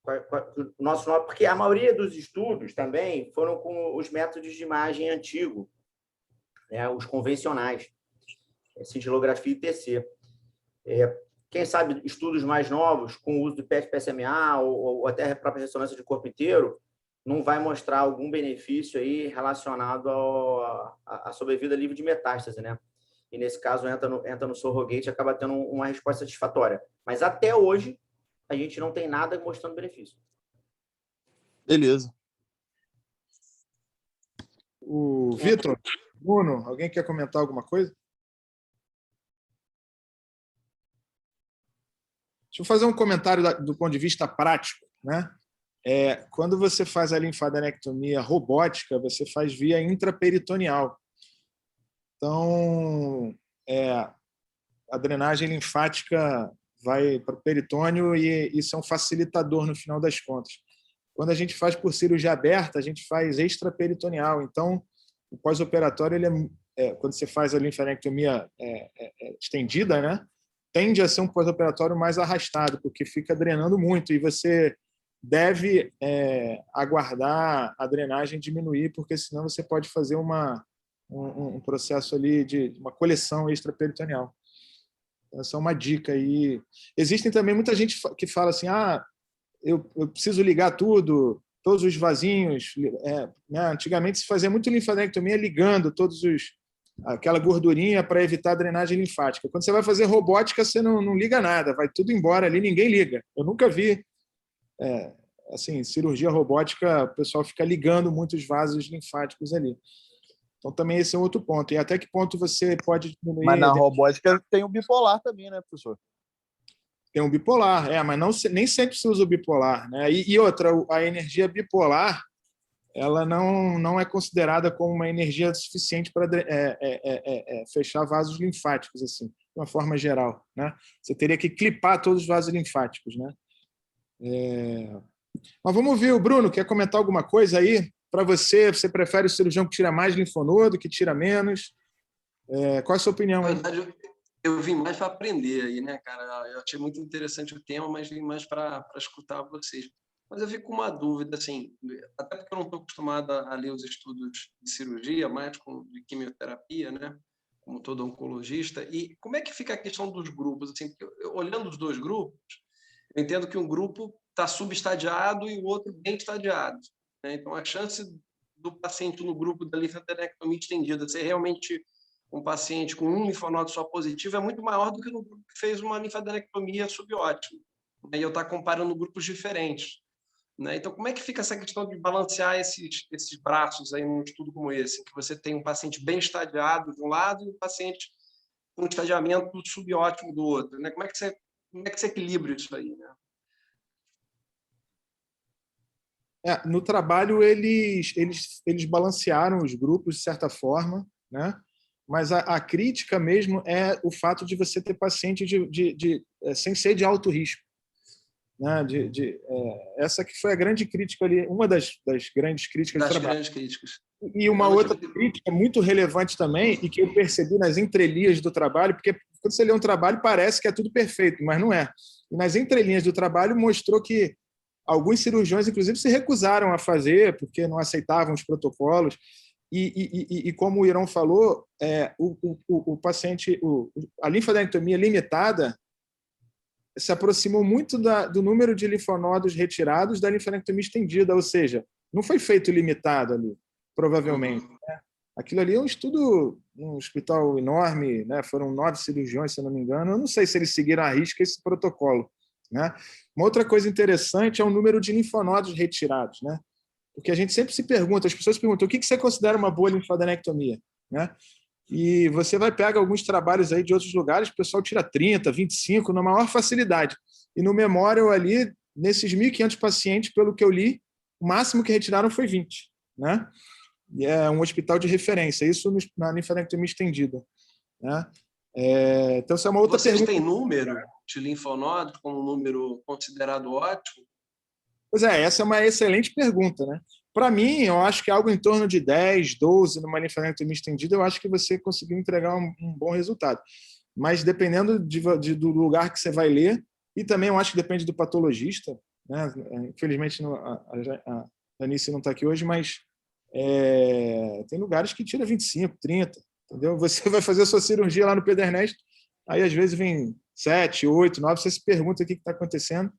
o nosso, porque a maioria dos estudos também foram com os métodos de imagem antigo, né, os convencionais, cintilografia e TC. Quem sabe estudos mais novos, com o uso do PET-PSMA ou até a própria ressonância de corpo inteiro, não vai mostrar algum benefício aí relacionado à sobrevida livre de metástase, né? E, nesse caso, entra no surrogate e acaba tendo uma resposta satisfatória. Mas, até hoje, a gente não tem nada mostrando benefício. Beleza. O Vitor, Bruno, alguém quer comentar alguma coisa? Deixa eu fazer um comentário do ponto de vista prático, né? Quando você faz a linfadenectomia robótica, você faz via intraperitoneal. Então, a drenagem linfática vai para o peritônio e isso é um facilitador no final das contas. Quando a gente faz por cirurgia aberta, a gente faz extraperitoneal. Então, o pós-operatório, quando você faz a linfadenectomia estendida, né, tende a ser um pós-operatório mais arrastado, porque fica drenando muito e você deve aguardar a drenagem diminuir, porque senão você pode fazer um processo ali de uma coleção extraperitoneal. Essa é uma dica aí. Existem também muita gente que fala assim, eu preciso ligar tudo, todos os vasinhos. Né? Antigamente se fazia muito linfadenectomia ligando aquela gordurinha para evitar a drenagem linfática. Quando você vai fazer robótica, você não liga nada, vai tudo embora ali, ninguém liga. Eu nunca vi assim, cirurgia robótica, o pessoal fica ligando muitos vasos linfáticos ali. Então, também esse é outro ponto. E até que ponto você pode diminuir... Mas na robótica tem o bipolar também, né, professor? Tem um bipolar, mas nem sempre se usa o bipolar, né? E outra, a energia bipolar, ela não é considerada como uma energia suficiente para fechar vasos linfáticos, assim, de uma forma geral, né? Você teria que clipar todos os vasos linfáticos, né? Mas vamos ver, o Bruno quer comentar alguma coisa aí? Para você prefere o cirurgião que tira mais linfonodo, que tira menos? Qual é a sua opinião? Na verdade, eu vim mais para aprender aí, né, cara? Eu achei muito interessante o tema, mas vim mais para escutar vocês. Mas eu fico com uma dúvida, assim, até porque eu não estou acostumado a ler os estudos de cirurgia, mais de quimioterapia, né? Como todo oncologista. E como é que fica a questão dos grupos? Assim, olhando os dois grupos, eu entendo que um grupo está subestadiado e o outro bem estadiado. Então, a chance do paciente no grupo da linfadenectomia estendida ser realmente um paciente com um linfonodo só positivo é muito maior do que no grupo que fez uma linfadenectomia subótima. E eu estou comparando grupos diferentes. Então, como é que fica essa questão de balancear esses braços aí num estudo como esse, que você tem um paciente bem estadiado de um lado e um paciente com um estadiamento subótimo do outro? Como é que você equilibra isso aí? Né? No trabalho, eles balancearam os grupos de certa forma, né? Mas a crítica mesmo é o fato de você ter paciente sem ser de alto risco. Né? Essa que foi a grande crítica ali, uma das grandes críticas do trabalho. Grandes críticas. E uma outra crítica muito relevante também, e que eu percebi nas entrelinhas do trabalho, porque quando você lê um trabalho parece que é tudo perfeito, mas não é. E nas entrelinhas do trabalho mostrou que alguns cirurgiões, inclusive, se recusaram a fazer, porque não aceitavam os protocolos. E como o Irão falou, o paciente, a linfadenectomia limitada se aproximou muito do número de linfonodos retirados da linfadenectomia estendida, ou seja, não foi feito limitado ali, provavelmente. Né? Aquilo ali é um estudo, um hospital enorme, né? Foram 9 cirurgiões, se eu não me engano. Eu não sei se eles seguiram à risca esse protocolo. Né? Uma outra coisa interessante é o número de linfonodos retirados, né? Porque a gente sempre se pergunta, as pessoas perguntam, o que você considera uma boa linfadenectomia? Né? E você vai pegar alguns trabalhos aí de outros lugares, o pessoal tira 30, 25, na maior facilidade. E no Memorial ali, nesses 1.500 pacientes, pelo que eu li, o máximo que retiraram foi 20. Né? E é um hospital de referência, isso na linfadenectomia estendida. Né? Então, essa é uma outra pergunta. Vocês têm número de linfonodos como um número considerado ótimo? Pois essa é uma excelente pergunta, né? Para mim, eu acho que algo em torno de 10, 12 numa linfadenectomia estendida, eu acho que você conseguiu entregar um bom resultado. Mas dependendo do lugar que você vai ler, e também eu acho que depende do patologista, né? Infelizmente a Anice não está aqui hoje, mas tem lugares que tira 25, 30, entendeu? Você vai fazer a sua cirurgia lá no Pedernest, aí às vezes vem 7, 8, 9, você se pergunta o que está acontecendo,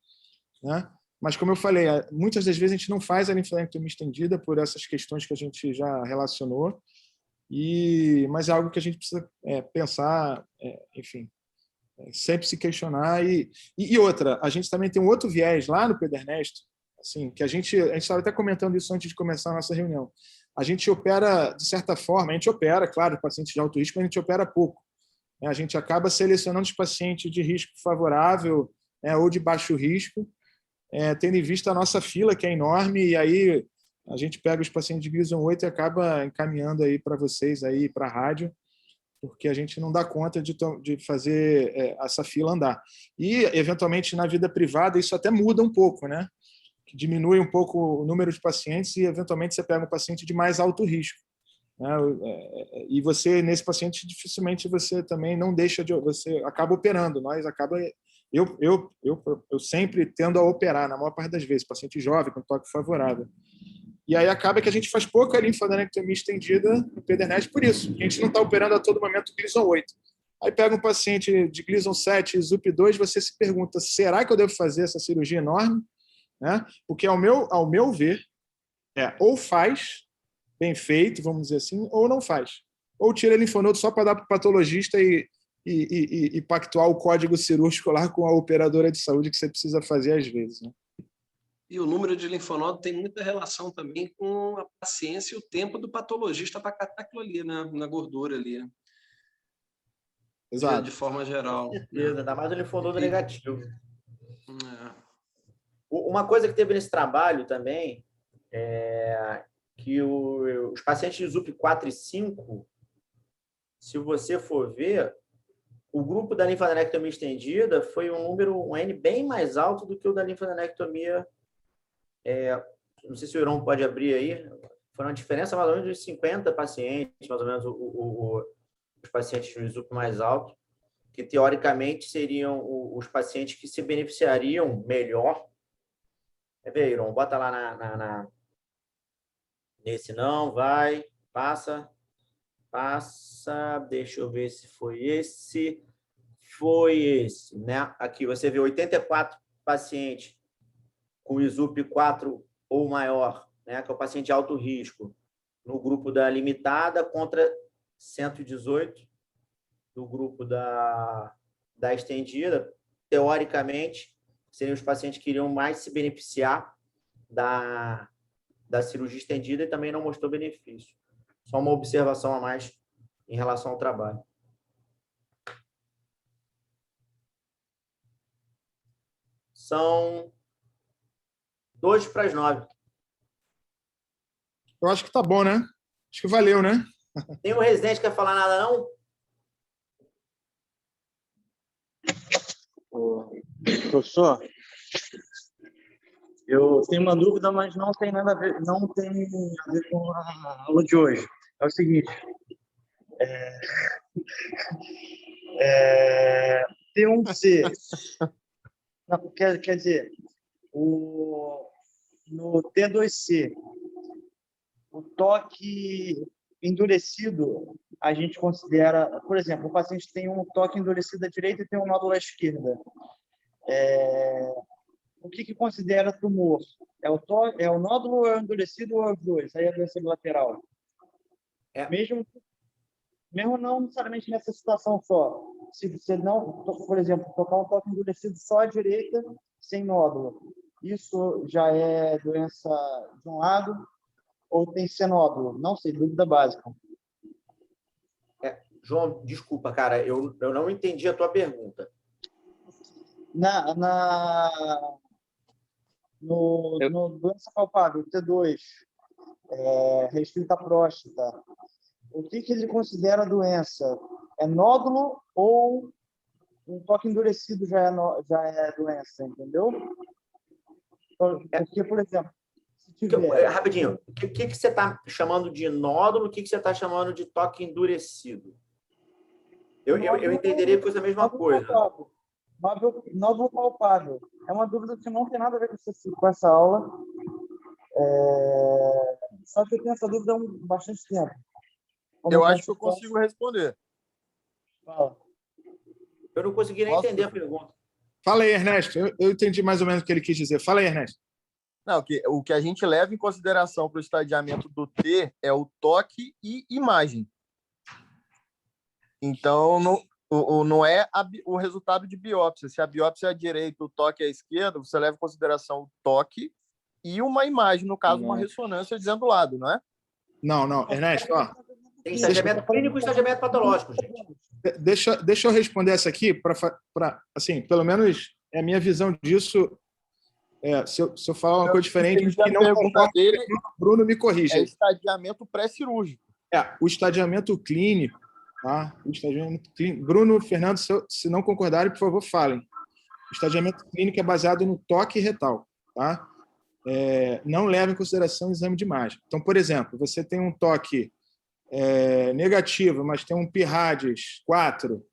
né? Mas, como eu falei, muitas das vezes a gente não faz a linfadenectomia estendida por essas questões que a gente já relacionou, mas é algo que a gente precisa pensar, enfim, sempre se questionar. E outra, a gente também tem um outro viés lá no Pedernest, assim, que a gente estava até comentando isso antes de começar a nossa reunião. a gente opera, de certa forma, a gente opera, claro, pacientes de alto risco, mas a gente opera pouco. A gente acaba selecionando os pacientes de risco favorável, ou de baixo risco, tendo em vista a nossa fila, que é enorme, e aí a gente pega os pacientes de Gleason 8 e acaba encaminhando aí para vocês, aí para a rádio, porque a gente não dá conta de fazer essa fila andar. E, eventualmente, na vida privada, isso até muda um pouco, né? Diminui um pouco o número de pacientes e, eventualmente, você pega um paciente de mais alto risco. Né? E você, nesse paciente, dificilmente você também não deixa de... Você acaba operando. Eu sempre tendo a operar, na maior parte das vezes, paciente jovem, com toque favorável. E aí acaba que a gente faz pouca linfadenectomia estendida no Pedernest por isso. A gente não está operando a todo momento Gleason 8. Aí pega um paciente de Gleason 7 e ZUP 2, você se pergunta, será que eu devo fazer essa cirurgia enorme? Né? Porque, ao meu ver, ou faz bem feito, vamos dizer assim, ou não faz. Ou tira linfonodo só para dar para o patologista e pactuar o código cirúrgico lá com a operadora de saúde que você precisa fazer às vezes. Né? E o número de linfonodo tem muita relação também com a paciência e o tempo do patologista para catar aquilo ali, né? Na gordura ali. Exato. De forma geral. Com certeza, ainda mais o linfonodo negativo. É. Uma coisa que teve nesse trabalho também é que os pacientes de ZUP 4 e 5, se você for ver, o grupo da linfadenectomia estendida foi um N bem mais alto do que o da linfadenectomia. Não sei se o Irão pode abrir aí. Foi uma diferença mais ou menos de 50 pacientes, mais ou menos os pacientes de ZUP mais alto, que teoricamente seriam os pacientes que se beneficiariam melhor. Quer ver, Irão? Bota lá nesse não, vai, passa, deixa eu ver se foi esse. Foi esse, né? Aqui você vê 84 pacientes com ISUP 4 ou maior, né? Que é o paciente de alto risco, no grupo da limitada contra 118 do grupo da estendida. Teoricamente, seriam os pacientes que iriam mais se beneficiar da cirurgia estendida e também não mostrou benefício. Só uma observação a mais em relação ao trabalho. São 8:50. Eu acho que tá bom, né? Acho que valeu, né? Tem um residente que quer falar nada, não? Professor, eu tenho uma dúvida, mas não tem nada a ver, não tem a ver com a aula de hoje. É o seguinte, T1C, não, quer dizer, no T2C, o toque endurecido, a gente considera, por exemplo, o paciente tem um toque endurecido à direita e tem um nódulo à esquerda. O que considera tumor? É o nódulo ou é o endurecido ou é os dois? Aí é a doença bilateral. Mesmo não necessariamente nessa situação só. Se você não, por exemplo, tocar um toque endurecido só à direita, sem nódulo, isso já é doença de um lado ou tem que ser nódulo? Não sei, dúvida básica. João, desculpa, cara, eu não entendi a tua pergunta. No doença palpável, T2, restrita à próstata, o que ele considera doença? É nódulo ou um toque endurecido já é doença, entendeu? Porque, por exemplo, se tiver... Rapidinho, o que você está chamando de nódulo, o que você está chamando de toque endurecido? Eu entenderia que fosse a mesma coisa. Nódulo palpável. É uma dúvida que não tem nada a ver com essa aula. Só que eu tenho essa dúvida há bastante tempo. Eu acho que eu consigo responder. Fala. Eu não consegui nem entender a pergunta. Fala aí, Ernesto. Eu entendi mais ou menos o que ele quis dizer. Fala aí, Ernesto. Não, o que a gente leva em consideração para o estadiamento do T é o toque e imagem. Então, não é o resultado de biópsia. Se a biópsia é à direita, o toque é à esquerda, você leva em consideração o toque e uma imagem, no caso, uma ressonância dizendo o lado, não é? Não, Ernesto, ó. Tem estadiamento clínico e estadiamento patológico, gente. Deixa eu responder essa aqui para assim, pelo menos é a minha visão disso. Se eu falar uma coisa diferente, que não concordo, dele, Bruno me corrija. É estadiamento pré-cirúrgico. O estadiamento clínico, tá? O estadiamento clínico. Bruno, Fernando, se não concordarem, por favor, falem. O estadiamento clínico é baseado no toque retal, tá? Não leva em consideração o exame de imagem. Então, por exemplo, você tem um toque negativo, mas tem um PIRADS 4,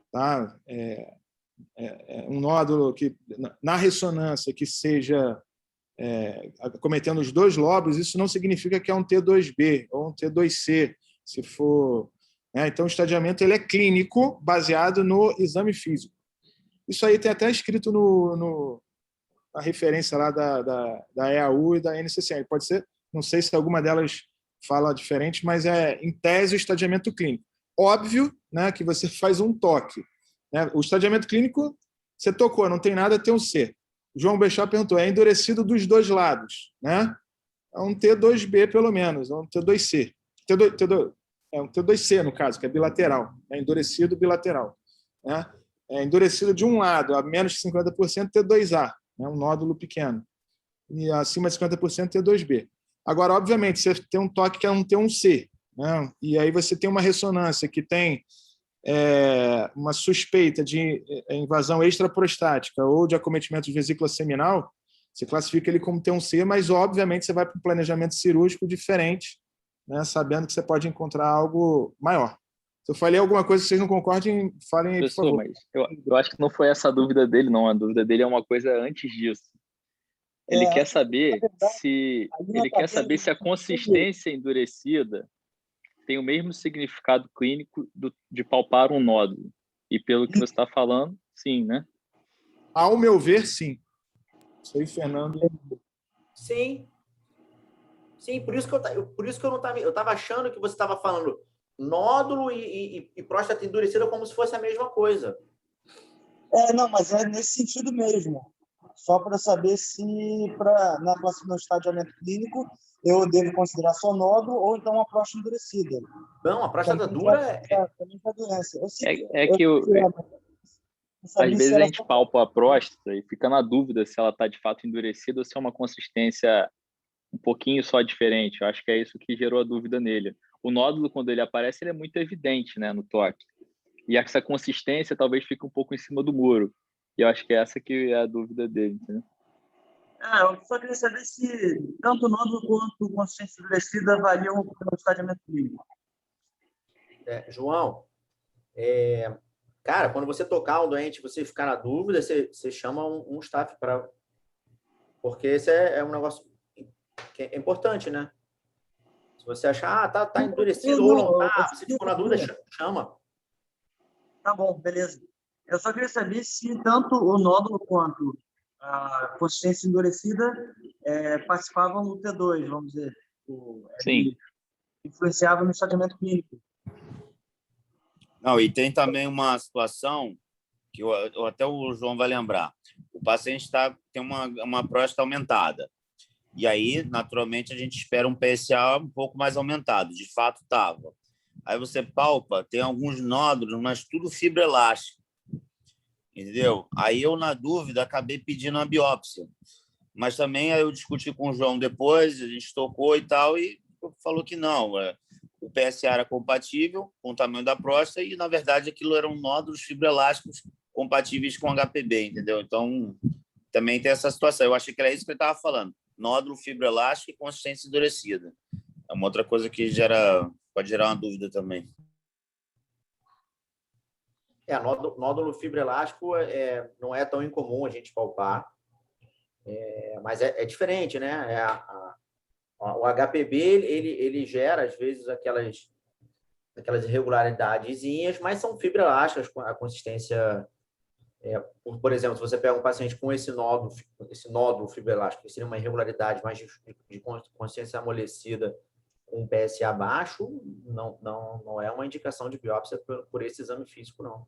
tá? Um nódulo que, na ressonância, que seja acometendo os dois lobos, isso não significa que é um T2B ou um T2C, se for. Então, o estadiamento ele é clínico, baseado no exame físico. Isso aí tem até escrito na referência lá da EAU e da NCCN. Pode ser, não sei se alguma delas fala diferente, mas em tese o estadiamento clínico. Óbvio, né, que você faz um toque. Né? O estadiamento clínico, você tocou, não tem nada, tem um C. O João Bechó perguntou, é endurecido dos dois lados. Né? É um T2B, pelo menos, é um T2C. É um T2C, no caso, que é bilateral. É endurecido bilateral. Né? É endurecido de um lado, a menos de 50%, T2A, né? Um nódulo pequeno. E acima de 50%, T2B. Agora, obviamente, você tem um toque que é um T1C, né? E aí você tem uma ressonância que tem uma suspeita de invasão extraprostática ou de acometimento de vesícula seminal, você classifica ele como T1C, mas, obviamente, você vai para um planejamento cirúrgico diferente, né? Sabendo que você pode encontrar algo maior. Se eu falei alguma coisa que vocês não concordem, falem aí, por favor. Mas eu acho que não foi essa a dúvida dele, não. A dúvida dele é uma coisa antes disso. Ele quer saber se a consistência endurecida tem o mesmo significado clínico de palpar um nódulo. E pelo que você está falando, sim, né? Ao meu ver, sim. Isso aí, Fernando. Sim. Sim, por isso que eu não estava. Eu estava achando que você estava falando nódulo e próstata endurecida como se fosse a mesma coisa. Não, mas é nesse sentido mesmo. Só para saber se, no estadiamento clínico, eu devo considerar só nódulo ou então uma próstata endurecida. Não, a próstata dura às vezes a gente palpa a próstata e fica na dúvida se ela está de fato endurecida ou se é uma consistência um pouquinho só diferente. Eu acho que é isso que gerou a dúvida nele. O nódulo, quando ele aparece, ele é muito evidente, né, no toque. E essa consistência talvez fique um pouco em cima do muro. E eu acho que é essa que é a dúvida dele, entendeu? Eu só queria saber se tanto o nódulo quanto a consistência endurecida variam pelo estadiamento clínico. João, cara, quando você tocar um doente, você ficar na dúvida, você chama um staff para... Porque esse é um negócio que é importante, né? Se você achar, tá endurecido ou não tá, se ficou na dúvida, chama. Tá bom, beleza. Eu só queria saber se tanto o nódulo quanto a consistência endurecida participavam do T2, vamos dizer. Sim. Influenciava no estadiamento clínico. Não, e tem também uma situação que até o João vai lembrar. O paciente tem uma próstata aumentada. E aí, naturalmente, a gente espera um PSA um pouco mais aumentado. De fato, estava. Aí você palpa, tem alguns nódulos, mas tudo fibra elástica. Entendeu? Aí eu, na dúvida, acabei pedindo uma biópsia. Mas também aí eu discuti com o João depois, a gente tocou e tal, e falou que não. O PSA era compatível com o tamanho da próstata e, na verdade, aquilo eram nódulos fibroelásticos compatíveis com HPB, entendeu? Então, também tem essa situação. Eu achei que era isso que ele estava falando. Nódulo fibroelástico e consistência endurecida. É uma outra coisa que pode gerar uma dúvida também. Nódulo fibroelástico não é tão incomum a gente palpar, mas é diferente, né? O HPB ele gera, às vezes, aquelas irregularidadezinhas, mas são fibroelásticas com a consistência. Por exemplo, se você pega um paciente com esse nódulo fibroelástico, que seria uma irregularidade mais de consistência amolecida com um PSA baixo, não é uma indicação de biópsia por esse exame físico, não.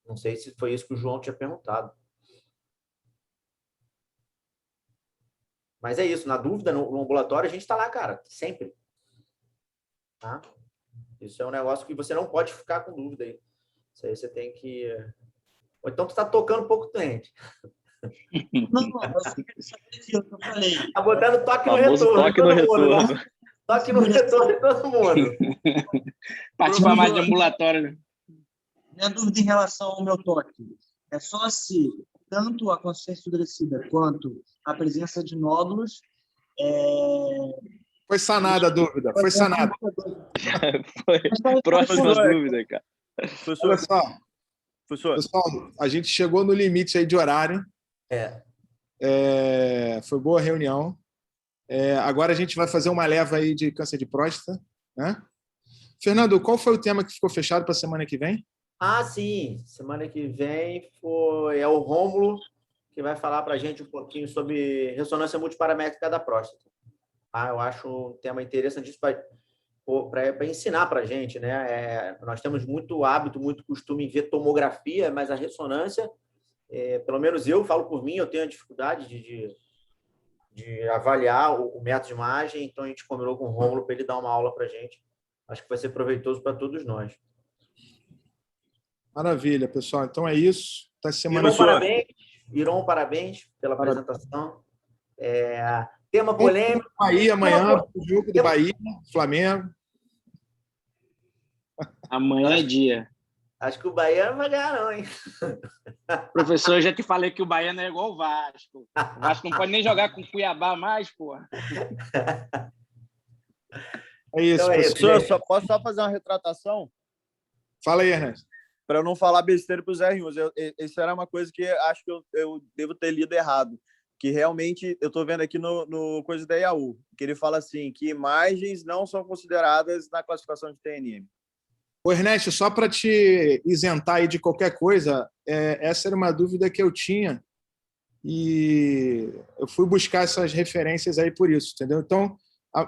Não sei se foi isso que o João tinha perguntado. Mas é isso, na dúvida, no ambulatório, a gente está lá, cara, sempre. Tá? Isso é um negócio que você não pode ficar com dúvida aí. Isso aí você tem que... Ou então tu está tocando pouco doente. Não, isso aqui eu falei. Tá botando toque no Famoso retorno. toque no retorno. Né? Toque no retorno de todo mundo. Participar mais de ambulatório, né? Minha dúvida em relação ao meu toque é só se tanto a consistência endurecida quanto a presença de nódulos Foi sanada a dúvida, foi sanada. Foi próxima dúvida, cara. Olha só, pessoal, a gente chegou no limite aí de horário. Foi boa a reunião. Agora a gente vai fazer uma leva aí de câncer de próstata, né? Fernando, qual foi o tema que ficou fechado para a semana que vem? Ah, sim. Semana que vem é o Rômulo, que vai falar para a gente um pouquinho sobre ressonância multiparamétrica da próstata. Eu acho um tema interessante para ensinar para a gente, né? Nós temos muito hábito, muito costume em ver tomografia, mas a ressonância, pelo menos eu falo por mim, eu tenho a dificuldade de avaliar o método de imagem, então a gente combinou com o Rômulo para ele dar uma aula para a gente. Acho que vai ser proveitoso para todos nós. Maravilha, pessoal. Então é isso. Até semana que vem. Iron, parabéns pela apresentação. Tema polêmico. Bahia amanhã, o jogo do Bahia, Flamengo. Amanhã é dia. Acho que o Bahia não vai ganhar, não, hein? Professor, eu já te falei que o Bahia não é igual o Vasco. O Vasco não pode nem jogar com o Cuiabá mais, pô. É isso, então pessoal. Posso só fazer uma retratação? Fala aí, Ernesto. Para eu não falar besteira para os R1s. Isso era uma coisa que acho que eu devo ter lido errado. Que realmente, eu estou vendo aqui no coisa da IAU, que ele fala assim, que imagens não são consideradas na classificação de TNM. Ô, Ernesto, só para te isentar aí de qualquer coisa, essa era uma dúvida que eu tinha e eu fui buscar essas referências aí por isso, entendeu? Então,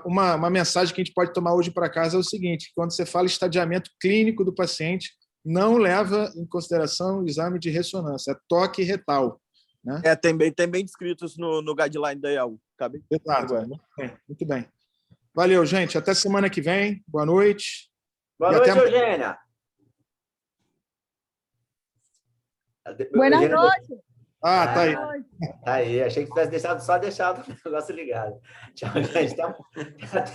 uma mensagem que a gente pode tomar hoje para casa é o seguinte: quando você fala estadiamento clínico do paciente, não leva em consideração o exame de ressonância, é toque retal. Né? Tem bem descrito isso no guideline da IAU. Cabe? Exato. Muito bem. Valeu, gente. Até semana que vem. Boa noite. Boa noite, Eugênia. Boa noite. Tá aí. Tá aí. Achei que tivesse deixado o negócio ligado. Tchau, gente.